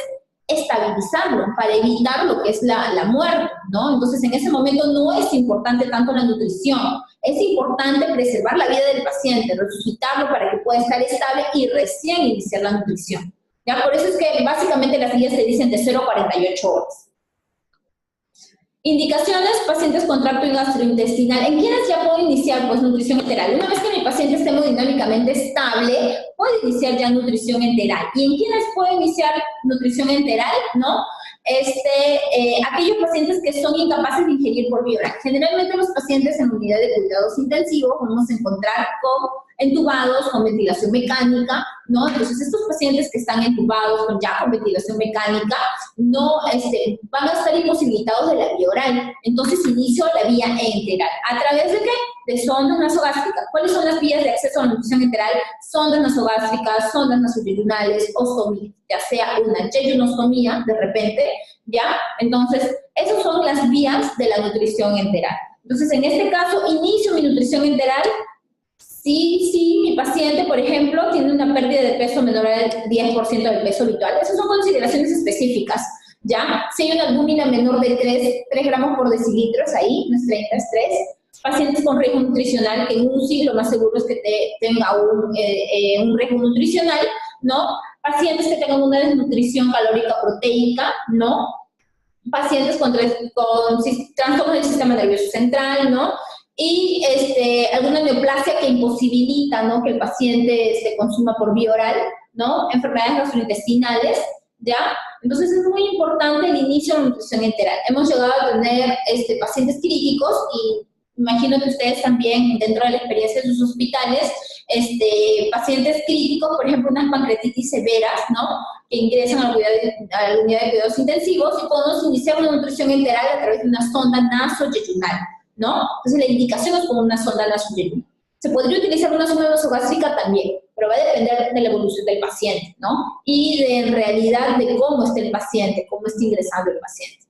estabilizarlo para evitar lo que es la muerte, ¿no? Entonces, en ese momento no es importante tanto la nutrición, es importante preservar la vida del paciente, resucitarlo para que pueda estar estable y recién iniciar la nutrición. ¿Ya? Por eso es que básicamente las guías te dicen de 0 a 48 horas. Indicaciones, pacientes con tracto gastrointestinal. ¿En quiénes ya puedo iniciar pues nutrición enteral? Una vez que mi paciente esté hemodinámicamente estable, puedo iniciar ya nutrición enteral. ¿Y en quiénes puedo iniciar nutrición enteral? ¿No? Aquellos pacientes que son incapaces de ingerir por vía oral. Generalmente los pacientes en unidad de cuidados intensivos vamos a encontrar con entubados, con ventilación mecánica, ¿no? Entonces, estos pacientes que están entubados con ventilación mecánica, no van a estar imposibilitados de la vía oral. Entonces, inicio la vía enteral. ¿A través de qué? De sondas nasogástricas. ¿Cuáles son las vías de acceso a la nutrición enteral? Sondas nasogástricas, sondas nasoyeyunales, ostomía, ya sea una yeyonostomía, de repente, ¿ya? Entonces, esas son las vías de la nutrición enteral. Entonces, en este caso, inicio mi nutrición enteral si mi paciente, por ejemplo, tiene una pérdida de peso menor al 10% del peso habitual. Esas son consideraciones específicas, ¿ya? Si hay una albúmina menor de 3 gramos por decilitros, ahí, no es 30, es 3. Pacientes con riesgo nutricional, que en UCI lo más seguro es que tenga un riesgo nutricional, ¿no? Pacientes que tengan una desnutrición calórica proteica, ¿no? Pacientes con trastorno del sistema nervioso central, ¿no? Y alguna neoplasia que imposibilita, ¿no? Que el paciente se consuma por vía oral, ¿no? Enfermedades gastrointestinales, ¿ya? Entonces es muy importante el inicio de la nutrición enteral. Hemos llegado a tener pacientes críticos y imagino que ustedes también, dentro de la experiencia de sus hospitales, pacientes críticos, por ejemplo, unas pancreatitis severas, ¿no? que ingresan a la unidad de cuidados intensivos y podemos iniciar una nutrición enteral a través de una sonda nasoyeyunal, ¿no? Entonces la indicación es con una sonda nasoyeyunal. Se podría utilizar una sonda nasogástrica también, pero va a depender de la evolución del paciente, ¿no? Y de en realidad de cómo esté el paciente, cómo esté ingresando el paciente,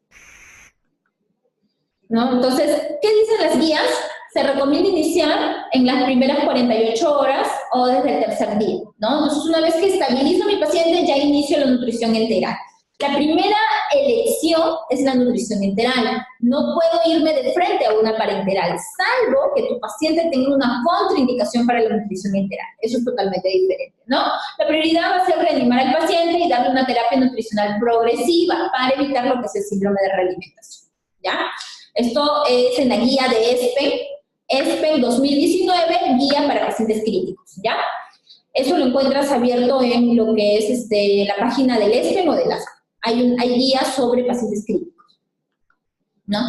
¿no? Entonces, ¿qué dicen las guías? Se recomienda iniciar en las primeras 48 horas o desde el tercer día, ¿no? Entonces, una vez que estabilizo a mi paciente, ya inicio la nutrición enteral. La primera elección es la nutrición enteral. No puedo irme de frente a una parenteral, salvo que tu paciente tenga una contraindicación para la nutrición enteral. Eso es totalmente diferente, ¿no? La prioridad va a ser reanimar al paciente y darle una terapia nutricional progresiva para evitar lo que es el síndrome de realimentación, ¿ya? Esto es en la guía de ESPEN 2019, guía para pacientes críticos, ¿ya? Eso lo encuentras abierto en lo que es la página del ESPEN o del ASA. Hay guías sobre pacientes críticos, ¿no?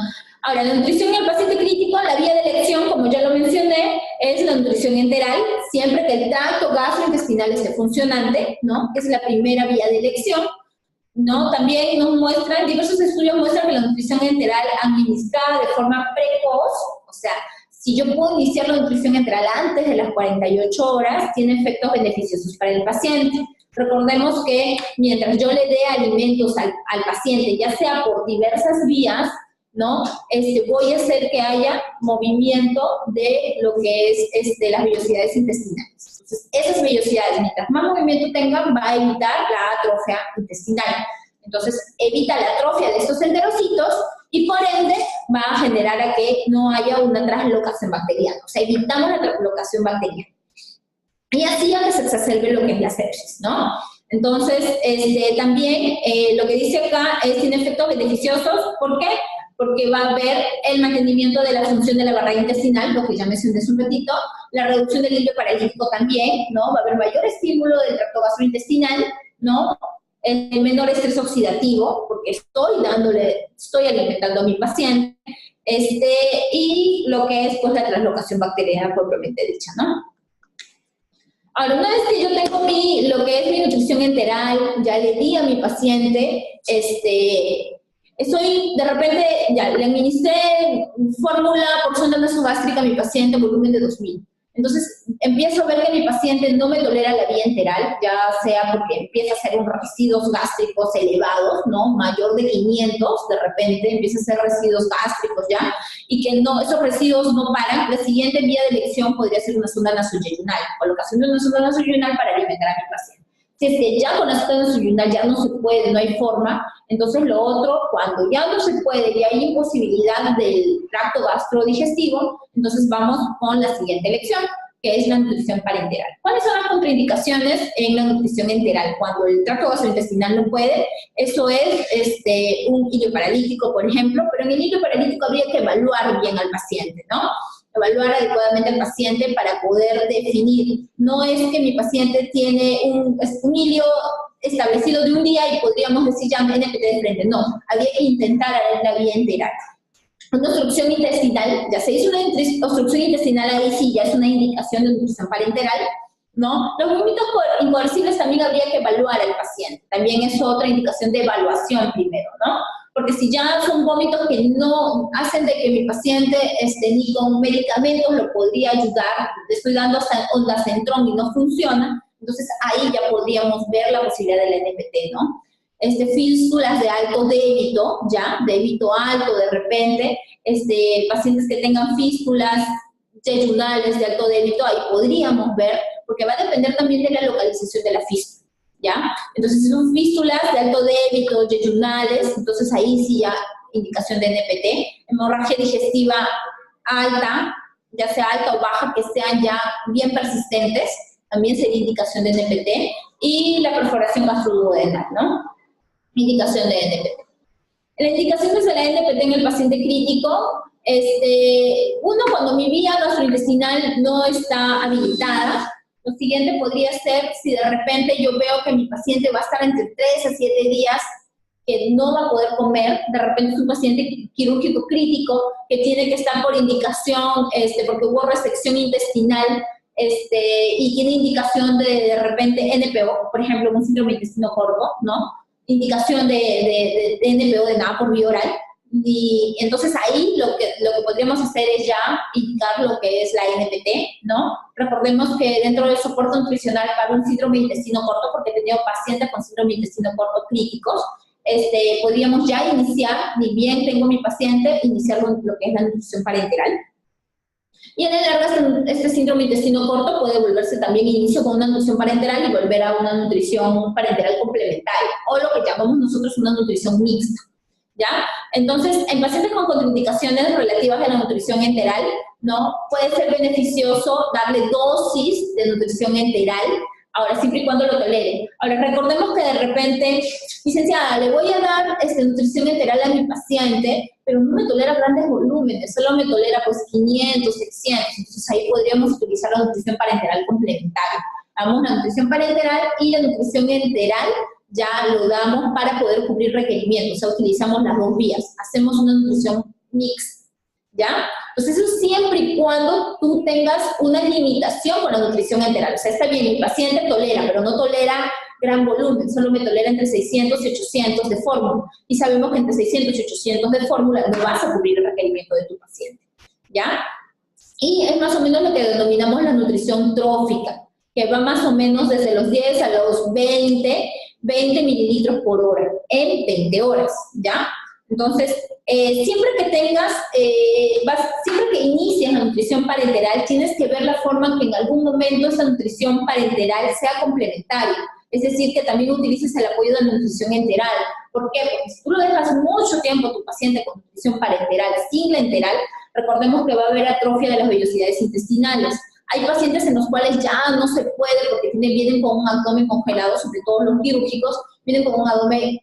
Ahora, la nutrición en el paciente crítico, la vía de elección, como ya lo mencioné, es la nutrición enteral, siempre que el tracto gastrointestinal esté funcionante, ¿no? Es la primera vía de elección, ¿no? También nos muestran, diversos estudios muestran que la nutrición enteral administrada de forma precoz, o sea, si yo puedo iniciar la nutrición enteral antes de las 48 horas, tiene efectos beneficiosos para el paciente. Recordemos que mientras yo le dé alimentos al paciente, ya sea por diversas vías, ¿no? Voy a hacer que haya movimiento de lo que es las vellosidades intestinales. Entonces, esas vellosidades, mientras más movimiento tengan, va a evitar la atrofia intestinal. Entonces, evita la atrofia de estos enterocitos y, por ende, va a generar a que no haya una translocación bacteriana. O sea, evitamos la translocación bacteriana. Y así a que se exacerbe lo que es la sepsis, ¿no? Entonces, también lo que dice acá tiene efectos beneficiosos. ¿Por qué? Porque va a haber el mantenimiento de la función de la barrera intestinal, lo que ya mencioné hace un ratito, la reducción del hilo paralítico también, ¿no? Va a haber mayor estímulo del tracto gastrointestinal, ¿no? El menor estrés oxidativo, porque estoy alimentando a mi paciente, y lo que es, pues, la translocación bacteriana propiamente dicha, ¿no? Ahora, una vez que yo tengo lo que es mi nutrición enteral, ya le di a mi paciente, de repente, ya le administré fórmula por sonda nasogástrica a mi paciente, volumen de 2000. Entonces, empiezo a ver que mi paciente no me tolera la vía enteral, ya sea porque empieza a hacer unos residuos gástricos elevados, ¿no? Mayor de 500, de repente empieza a hacer residuos gástricos ya, y que esos residuos no paran. La siguiente vía de elección podría ser una sonda nasoyeyunal, colocación de una sonda nasoyeyunal para alimentar a mi paciente. Si es que ya con la sonda nasoyeyunal ya no se puede, no hay forma, entonces lo otro, cuando ya no se puede y hay imposibilidad del tracto gastrodigestivo, entonces vamos con la siguiente elección, que es la nutrición parenteral. ¿Cuáles son las contraindicaciones en la nutrición enteral? Cuando el tracto gastrointestinal no puede, eso es un hilo paralítico, por ejemplo, pero en el hilo paralítico habría que evaluar bien al paciente, ¿no? Evaluar adecuadamente al paciente para poder definir. No es que mi paciente tiene un hilo establecido de un día y podríamos decir ya NPT de frente. No, había que intentar a la vía enteral. Una obstrucción intestinal, ya se hizo una obstrucción intestinal, ahí sí ya es una indicación de nutrición parenteral, ¿no? Los vómitos incoercibles también habría que evaluar al paciente. También es otra indicación de evaluación primero, ¿no? Porque si ya son vómitos que no hacen de que mi paciente ni con medicamentos lo podría ayudar, le estoy dando hasta ondansetron y no funciona, entonces ahí ya podríamos ver la posibilidad del NPT, ¿no? Fístulas de alto débito, ya, débito alto de repente, pacientes que tengan fístulas yeyunales de alto débito, ahí podríamos ver, porque va a depender también de la localización de la fístula, ¿ya? Entonces, si son fístulas de alto débito, yeyunales, entonces ahí sí ya indicación de NPT. Hemorragia digestiva alta, ya sea alta o baja, que sean ya bien persistentes, también sería indicación de NPT. Y la perforación gastroduodenal, ¿no? Indicación de NPT. La indicación de la NPT en el paciente crítico, cuando mi vía gastrointestinal no está habilitada, lo siguiente podría ser si de repente yo veo que mi paciente va a estar entre 3 a 7 días que no va a poder comer, de repente es un paciente quirúrgico crítico que tiene que estar por indicación, porque hubo resección intestinal y tiene indicación de repente NPO, por ejemplo, un síndrome de intestino corto, ¿no? Indicación de NPO de nada por vía oral. Y entonces ahí lo que podríamos hacer es ya indicar lo que es la NPT, ¿no? Recordemos que dentro del soporte nutricional para un síndrome de intestino corto, porque he tenido pacientes con síndrome de intestino corto críticos, podríamos ya iniciar, ni bien tengo mi paciente, iniciar lo que es la nutrición parenteral. Y en el largo este síndrome de intestino corto puede volverse también inicio con una nutrición parenteral y volver a una nutrición parenteral complementaria, o lo que llamamos nosotros una nutrición mixta, ¿ya? Entonces, en pacientes con contraindicaciones relativas a la nutrición enteral, ¿no? Puede ser beneficioso darle dosis de nutrición enteral, ahora siempre y cuando lo tolere. Ahora, recordemos que de repente, licenciada, le voy a dar nutrición enteral a mi paciente, pero no me tolera grandes volúmenes, solo me tolera pues 500, 600, entonces ahí podríamos utilizar la nutrición parenteral complementaria. Damos la nutrición parenteral y la nutrición enteral ya lo damos para poder cubrir requerimientos, o sea, utilizamos las dos vías, hacemos una nutrición mix, ¿ya? Entonces, eso siempre y cuando tú tengas una limitación con la nutrición enteral, o sea, está bien, mi paciente tolera, pero no tolera gran volumen, solo me tolera entre 600 y 800 de fórmula, y sabemos que entre 600 y 800 de fórmula no vas a cubrir el requerimiento de tu paciente, ¿ya? Y es más o menos lo que denominamos la nutrición trófica, que va más o menos desde los 10 a los 20 mililitros por hora, en 20 horas, ¿ya? Entonces, siempre que tengas, siempre que inicies la nutrición parenteral, tienes que ver la forma en que en algún momento esa nutrición parenteral sea complementaria. Es decir, que también utilices el apoyo de la nutrición enteral. ¿Por qué? Porque si tú lo dejas mucho tiempo a tu paciente con nutrición parenteral sin la enteral, recordemos que va a haber atrofia de las vellosidades intestinales. Hay pacientes en los cuales ya no se puede porque vienen con un abdomen congelado, sobre todo los quirúrgicos, vienen con un abdomen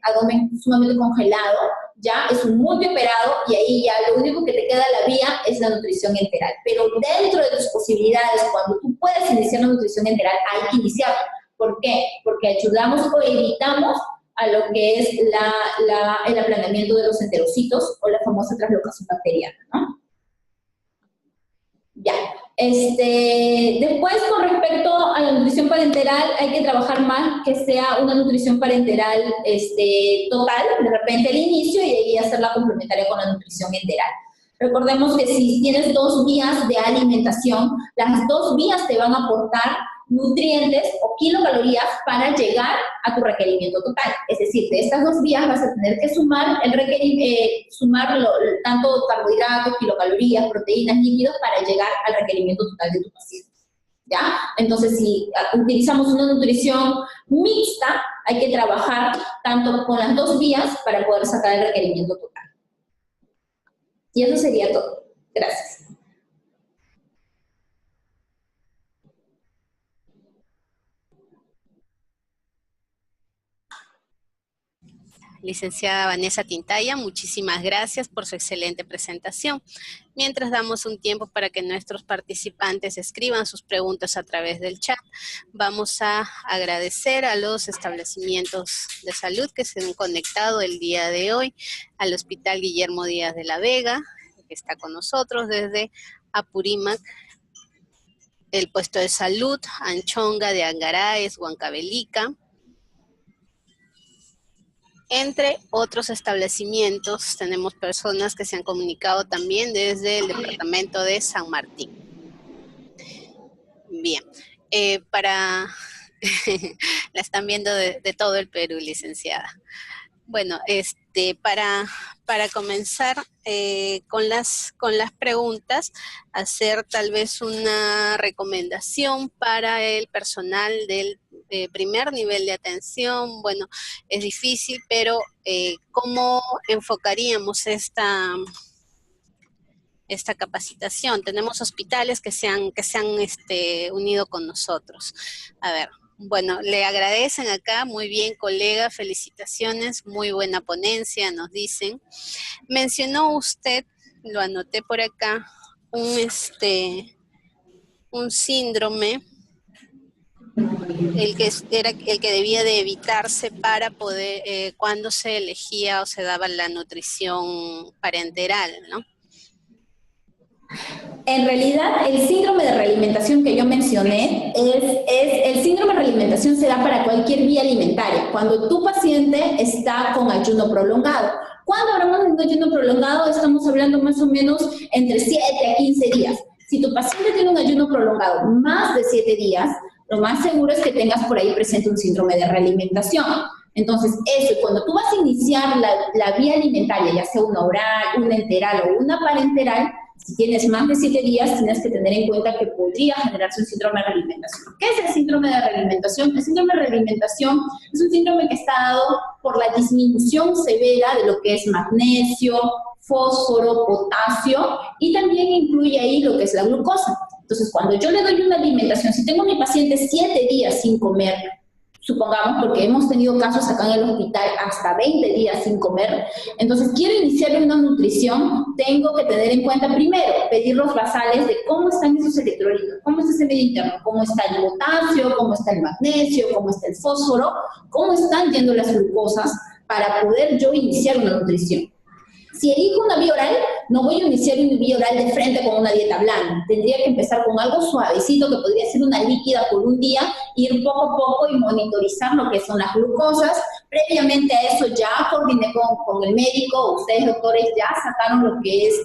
sumamente congelado, ya es un multioperado y ahí ya lo único que te queda a la vía es la nutrición enteral. Pero dentro de tus posibilidades, cuando tú puedes iniciar la nutrición enteral, hay que iniciarla. ¿Por qué? Porque ayudamos o evitamos a lo que es el aplanamiento de los enterocitos o la famosa translocación bacteriana, ¿no? Ya. Después, con respecto a la nutrición parenteral, hay que trabajar más que sea una nutrición parenteral total, de repente al inicio, y ahí hacerla complementaria con la nutrición enteral. Recordemos que si tienes dos vías de alimentación, las dos vías te van a aportar nutrientes o kilocalorías para llegar a tu requerimiento total. Es decir, de estas dos vías vas a tener que sumar tanto carbohidratos, kilocalorías, proteínas, líquidos para llegar al requerimiento total de tu paciente, ¿ya? Entonces, si utilizamos una nutrición mixta, hay que trabajar tanto con las dos vías para poder sacar el requerimiento total. Y eso sería todo. Gracias. Licenciada Vanessa Tintaya, muchísimas gracias por su excelente presentación. Mientras damos un tiempo para que nuestros participantes escriban sus preguntas a través del chat, vamos a agradecer a los establecimientos de salud que se han conectado el día de hoy, al Hospital Guillermo Díaz de la Vega, que está con nosotros desde Apurímac, el puesto de salud Anchonga de Angaraes, Huancavelica, entre otros establecimientos. Tenemos personas que se han comunicado también desde el departamento de San Martín. Bien, la están viendo de todo el Perú, licenciada. Bueno, para comenzar con las preguntas, hacer tal vez una recomendación para el personal del primer nivel de atención. Bueno, es difícil, pero ¿cómo enfocaríamos esta capacitación? Tenemos hospitales que se han unido con nosotros. A ver. Bueno, le agradecen acá, muy bien colega, felicitaciones, muy buena ponencia, nos dicen. Mencionó usted, lo anoté por acá, un síndrome, el que debía de evitarse para poder, cuando se elegía o se daba la nutrición parenteral, ¿no? En realidad, el síndrome de realimentación que yo mencioné, el síndrome de realimentación se da para cualquier vía alimentaria, cuando tu paciente está con ayuno prolongado. Cuando hablamos de un ayuno prolongado, estamos hablando más o menos entre 7 a 15 días. Si tu paciente tiene un ayuno prolongado más de 7 días, lo más seguro es que tengas por ahí presente un síndrome de realimentación. Entonces, eso, y cuando tú vas a iniciar la vía alimentaria, ya sea una oral, una enteral o una parenteral, si tienes más de 7 días, tienes que tener en cuenta que podría generarse un síndrome de realimentación. ¿Qué es el síndrome de realimentación? El síndrome de realimentación es un síndrome que está dado por la disminución severa de lo que es magnesio, fósforo, potasio, y también incluye ahí lo que es la glucosa. Entonces, cuando yo le doy una alimentación, si tengo a mi paciente 7 días sin comer, supongamos, porque hemos tenido casos acá en el hospital hasta 20 días sin comer, entonces quiero iniciar una nutrición, tengo que tener en cuenta primero, pedir los basales de cómo están esos electrolitos, cómo está ese medio interno, cómo está el potasio, cómo está el magnesio, cómo está el fósforo, cómo están yendo las glucosas para poder yo iniciar una nutrición. Si elijo una vía oral, no voy a iniciar una vía oral de frente con una dieta blanda. Tendría que empezar con algo suavecito, que podría ser una líquida por un día, ir poco a poco y monitorizar lo que son las glucosas. Previamente a eso ya coordiné con el médico, ustedes doctores ya sacaron lo que es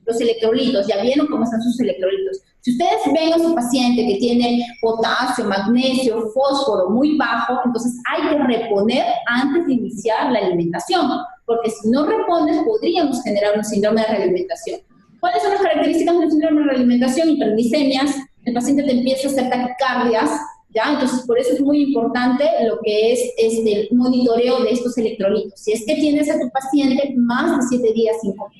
los electrolitos, ya vieron cómo están sus electrolitos. Si ustedes ven a su paciente que tiene potasio, magnesio, fósforo muy bajo, entonces hay que reponer antes de iniciar la alimentación, porque si no repones podríamos generar un síndrome de realimentación. ¿Cuáles son las características del síndrome de realimentación? Hiperglicemias, el paciente te empieza a hacer taquicardias, ¿ya? Entonces, por eso es muy importante lo que es el monitoreo de estos electrolitos. Si es que tienes a tu paciente más de 7 días sin comer.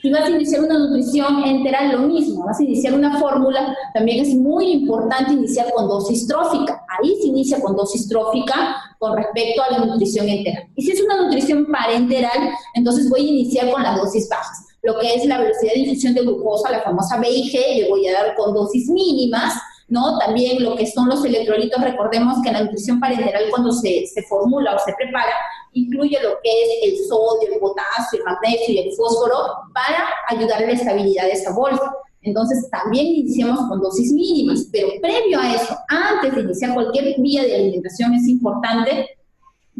Si vas a iniciar una nutrición enteral, lo mismo. Vas a iniciar una fórmula, también es muy importante iniciar con dosis trófica. Ahí se inicia con dosis trófica con respecto a la nutrición enteral. Y si es una nutrición parenteral, entonces voy a iniciar con las dosis bajas. Lo que es la velocidad de infusión de glucosa, la famosa BIG, le voy a dar con dosis mínimas, ¿no? También lo que son los electrolitos, recordemos que la nutrición parenteral cuando se formula o se prepara, incluye lo que es el sodio, el potasio, el magnesio y el fósforo para ayudar a la estabilidad de esa bolsa. Entonces, también iniciamos con dosis mínimas, pero previo a eso, antes de iniciar cualquier vía de alimentación, es importante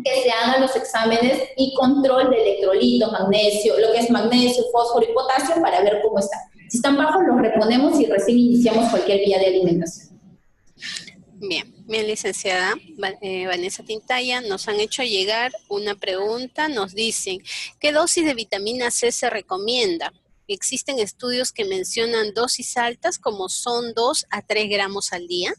que se hagan los exámenes y control de electrolitos, magnesio, lo que es magnesio, fósforo y potasio para ver cómo están. Si están bajos, los reponemos y recién iniciamos cualquier vía de alimentación. Bien, licenciada Vanessa Tintaya, nos han hecho llegar una pregunta, nos dicen, ¿qué dosis de vitamina C se recomienda? ¿Existen estudios que mencionan dosis altas como son 2 a 3 gramos al día?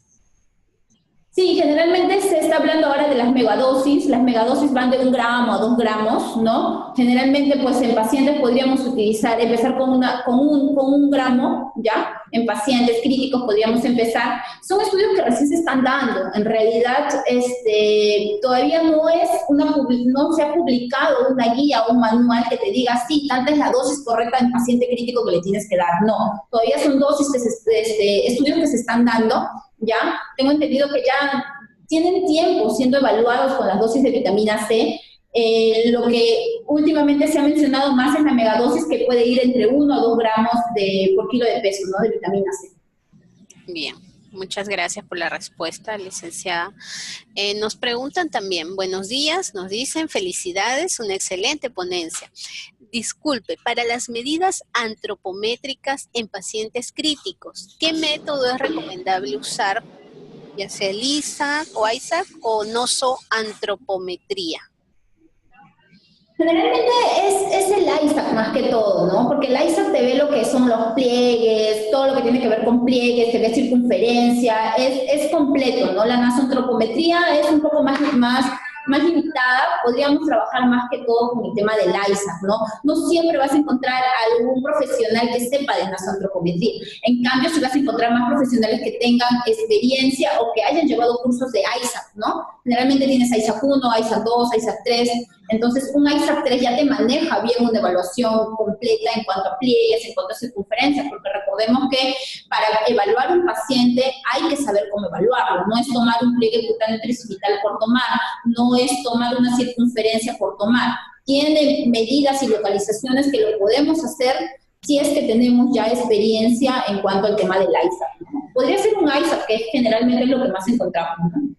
Sí, generalmente se está hablando ahora de las megadosis. Las megadosis van de 1 gramo a 2 gramos, ¿no? Generalmente, pues, en pacientes podríamos empezar con un gramo, ¿ya? En pacientes críticos podríamos empezar. Son estudios que recién se están dando. En realidad, todavía no se ha publicado una guía o un manual que te diga, sí, tanta es la dosis correcta en paciente crítico que le tienes que dar. No, todavía son dosis estudios que se están dando. ¿Ya? Tengo entendido que ya tienen tiempo siendo evaluados con las dosis de vitamina C. Lo que últimamente se ha mencionado más es la megadosis, que puede ir entre 1 a 2 gramos por kilo de peso, ¿no? De vitamina C. Bien, muchas gracias por la respuesta, licenciada. Nos preguntan también, buenos días, nos dicen felicidades, una excelente ponencia. Disculpe, para las medidas antropométricas en pacientes críticos, ¿qué método es recomendable usar? Ya sea el ISAC o ISAC o nosoantropometría. Generalmente es el ISAC más que todo, ¿no? Porque el ISAC te ve lo que son los pliegues, todo lo que tiene que ver con pliegues, te ve circunferencia, es completo, ¿no? La nasoantropometría es un poco más limitada, podríamos trabajar más que todo con el tema del ISAC, ¿no? No siempre vas a encontrar algún profesional que sepa de nasoantropometría. En cambio, si vas a encontrar más profesionales que tengan experiencia o que hayan llevado cursos de ISAC, ¿no? Generalmente tienes ISAC 1, ISAC 2, ISAC 3, entonces un ISAC 3 ya te maneja bien una evaluación completa en cuanto a pliegues, en cuanto a circunferencias, porque recordemos que para evaluar un paciente hay que saber cómo evaluarlo, no es tomar un pliegue cutáneo tricipital por tomar, no es tomar una circunferencia por tomar, tiene medidas y localizaciones que lo podemos hacer si es que tenemos ya experiencia en cuanto al tema del ISAP, ¿no? Podría ser un ISAP, que generalmente es lo que más encontramos, ¿no?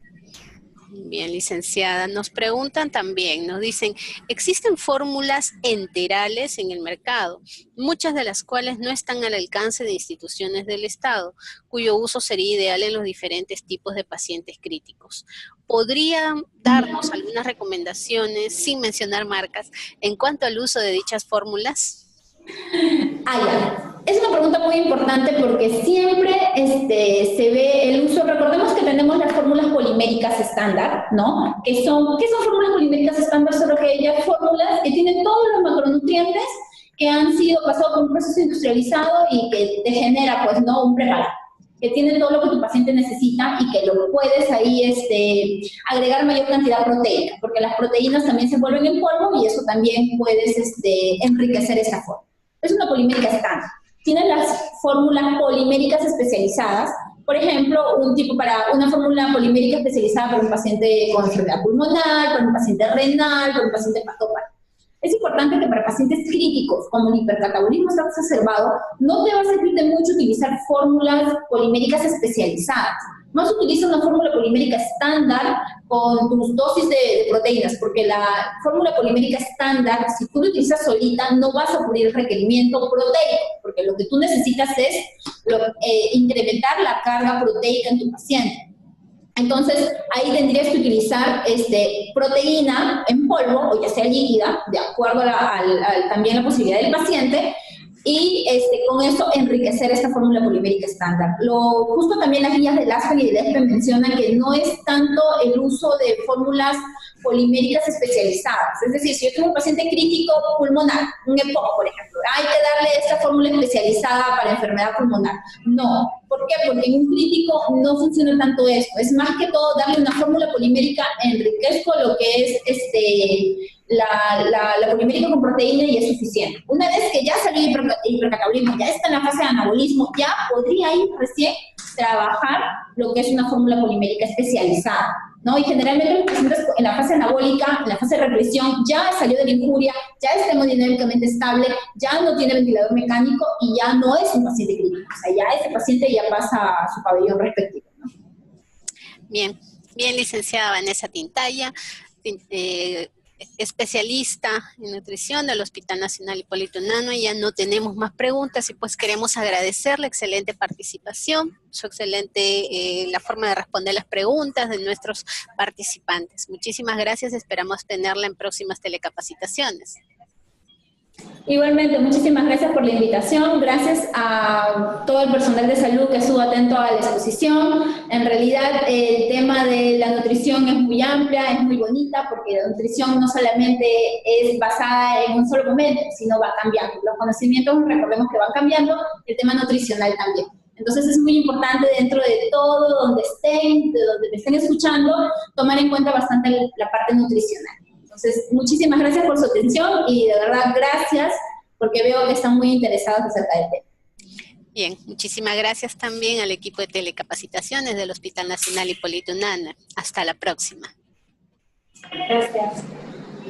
Bien, licenciada. Nos preguntan también, nos dicen, existen fórmulas enterales en el mercado, muchas de las cuales no están al alcance de instituciones del Estado, cuyo uso sería ideal en los diferentes tipos de pacientes críticos. ¿Podrían darnos algunas recomendaciones, sin mencionar marcas, en cuanto al uso de dichas fórmulas? Ya. Es una pregunta muy importante porque siempre se ve el uso. Recordemos que tenemos las fórmulas poliméricas estándar, ¿no? ¿Qué son fórmulas poliméricas estándar? Son aquellas fórmulas que tienen todos los macronutrientes que han sido pasados por un proceso industrializado y que te genera, pues, ¿no?, un preparado, que tiene todo lo que tu paciente necesita y que lo puedes ahí agregar mayor cantidad proteica, porque las proteínas también se vuelven en polvo y eso también puedes enriquecer esa forma. Es una polimérica estándar. Tienen las fórmulas poliméricas especializadas, por ejemplo, una fórmula polimérica especializada para un paciente con enfermedad pulmonar, para un paciente renal, para un paciente hepatopata. Es importante que para pacientes críticos, como el hipercatabolismo está exacerbado, no te va a servir de mucho utilizar fórmulas poliméricas especializadas. Más utiliza una fórmula polimérica estándar con tus dosis de proteínas, porque la fórmula polimérica estándar, si tú la utilizas solita, no vas a cubrir el requerimiento proteico, porque lo que tú necesitas es incrementar la carga proteica en tu paciente. Entonces, ahí tendrías que utilizar proteína en polvo, o ya sea líquida, de acuerdo también a la posibilidad del paciente, y con eso enriquecer esta fórmula polimérica estándar. Justo también las guías del ASPEN y del ESPEN mencionan que no es tanto el uso de fórmulas poliméricas especializadas. Es decir, si yo tengo un paciente crítico pulmonar, un EPOC, por ejemplo, hay que darle esta fórmula especializada para enfermedad pulmonar. No. ¿Por qué? Porque en un crítico no funciona tanto esto. Es más que todo darle una fórmula polimérica, enriquezco lo que es la polimérica con proteína y es suficiente. Una vez que ya salió el hipercatabolismo, ya está en la fase de anabolismo, ya podría ir recién trabajar lo que es una fórmula polimérica especializada, ¿no? Y generalmente los pacientes en la fase anabólica, en la fase de represión, ya salió de la injuria, ya está hemodinámicamente estable, ya no tiene ventilador mecánico y ya no es un paciente crítico. O sea, ya ese paciente ya pasa a su pabellón respectivo, ¿no? Bien, licenciada Vanessa Tintaya, especialista en nutrición del Hospital Nacional Hipólito Unanue. Ya no tenemos más preguntas y pues queremos agradecer la excelente participación, su excelente la forma de responder las preguntas de nuestros participantes. Muchísimas gracias, esperamos tenerla en próximas telecapacitaciones. Igualmente, muchísimas gracias por la invitación, gracias a todo el personal de salud que estuvo atento a la exposición. En realidad el tema de la nutrición es muy amplia, es muy bonita, porque la nutrición no solamente es basada en un solo momento, sino va cambiando. Los conocimientos, recordemos que van cambiando, el tema nutricional también. Entonces es muy importante dentro de todo, donde estén, de donde me estén escuchando, tomar en cuenta bastante la parte nutricional. Entonces, muchísimas gracias por su atención y de verdad gracias porque veo que están muy interesados acerca del tema. Bien, muchísimas gracias también al equipo de telecapacitaciones del Hospital Nacional Hipólito Unanue. Hasta la próxima. Gracias.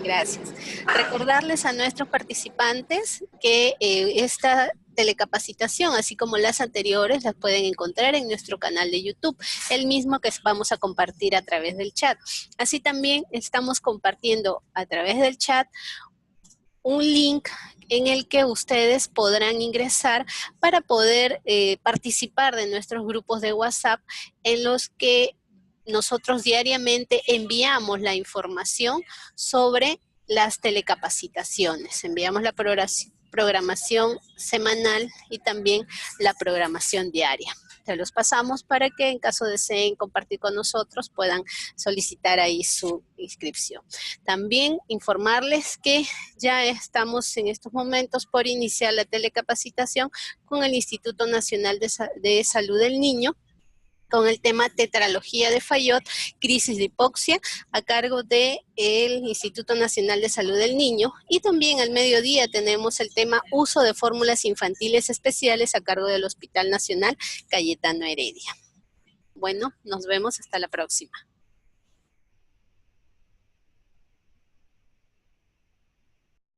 Gracias. Recordarles a nuestros participantes que esta telecapacitación, así como las anteriores, las pueden encontrar en nuestro canal de YouTube, el mismo que vamos a compartir a través del chat. Así también estamos compartiendo a través del chat un link en el que ustedes podrán ingresar para poder participar de nuestros grupos de WhatsApp en los que nosotros diariamente enviamos la información sobre las telecapacitaciones. Enviamos la programación semanal y también la programación diaria. Se los pasamos para que en caso deseen compartir con nosotros puedan solicitar ahí su inscripción. También informarles que ya estamos en estos momentos por iniciar la telecapacitación con el Instituto Nacional de Salud del Niño, con el tema tetralogía de Fayot, crisis de hipoxia, a cargo del Instituto Nacional de Salud del Niño. Y también al mediodía tenemos el tema uso de fórmulas infantiles especiales a cargo del Hospital Nacional Cayetano Heredia. Bueno, nos vemos hasta la próxima.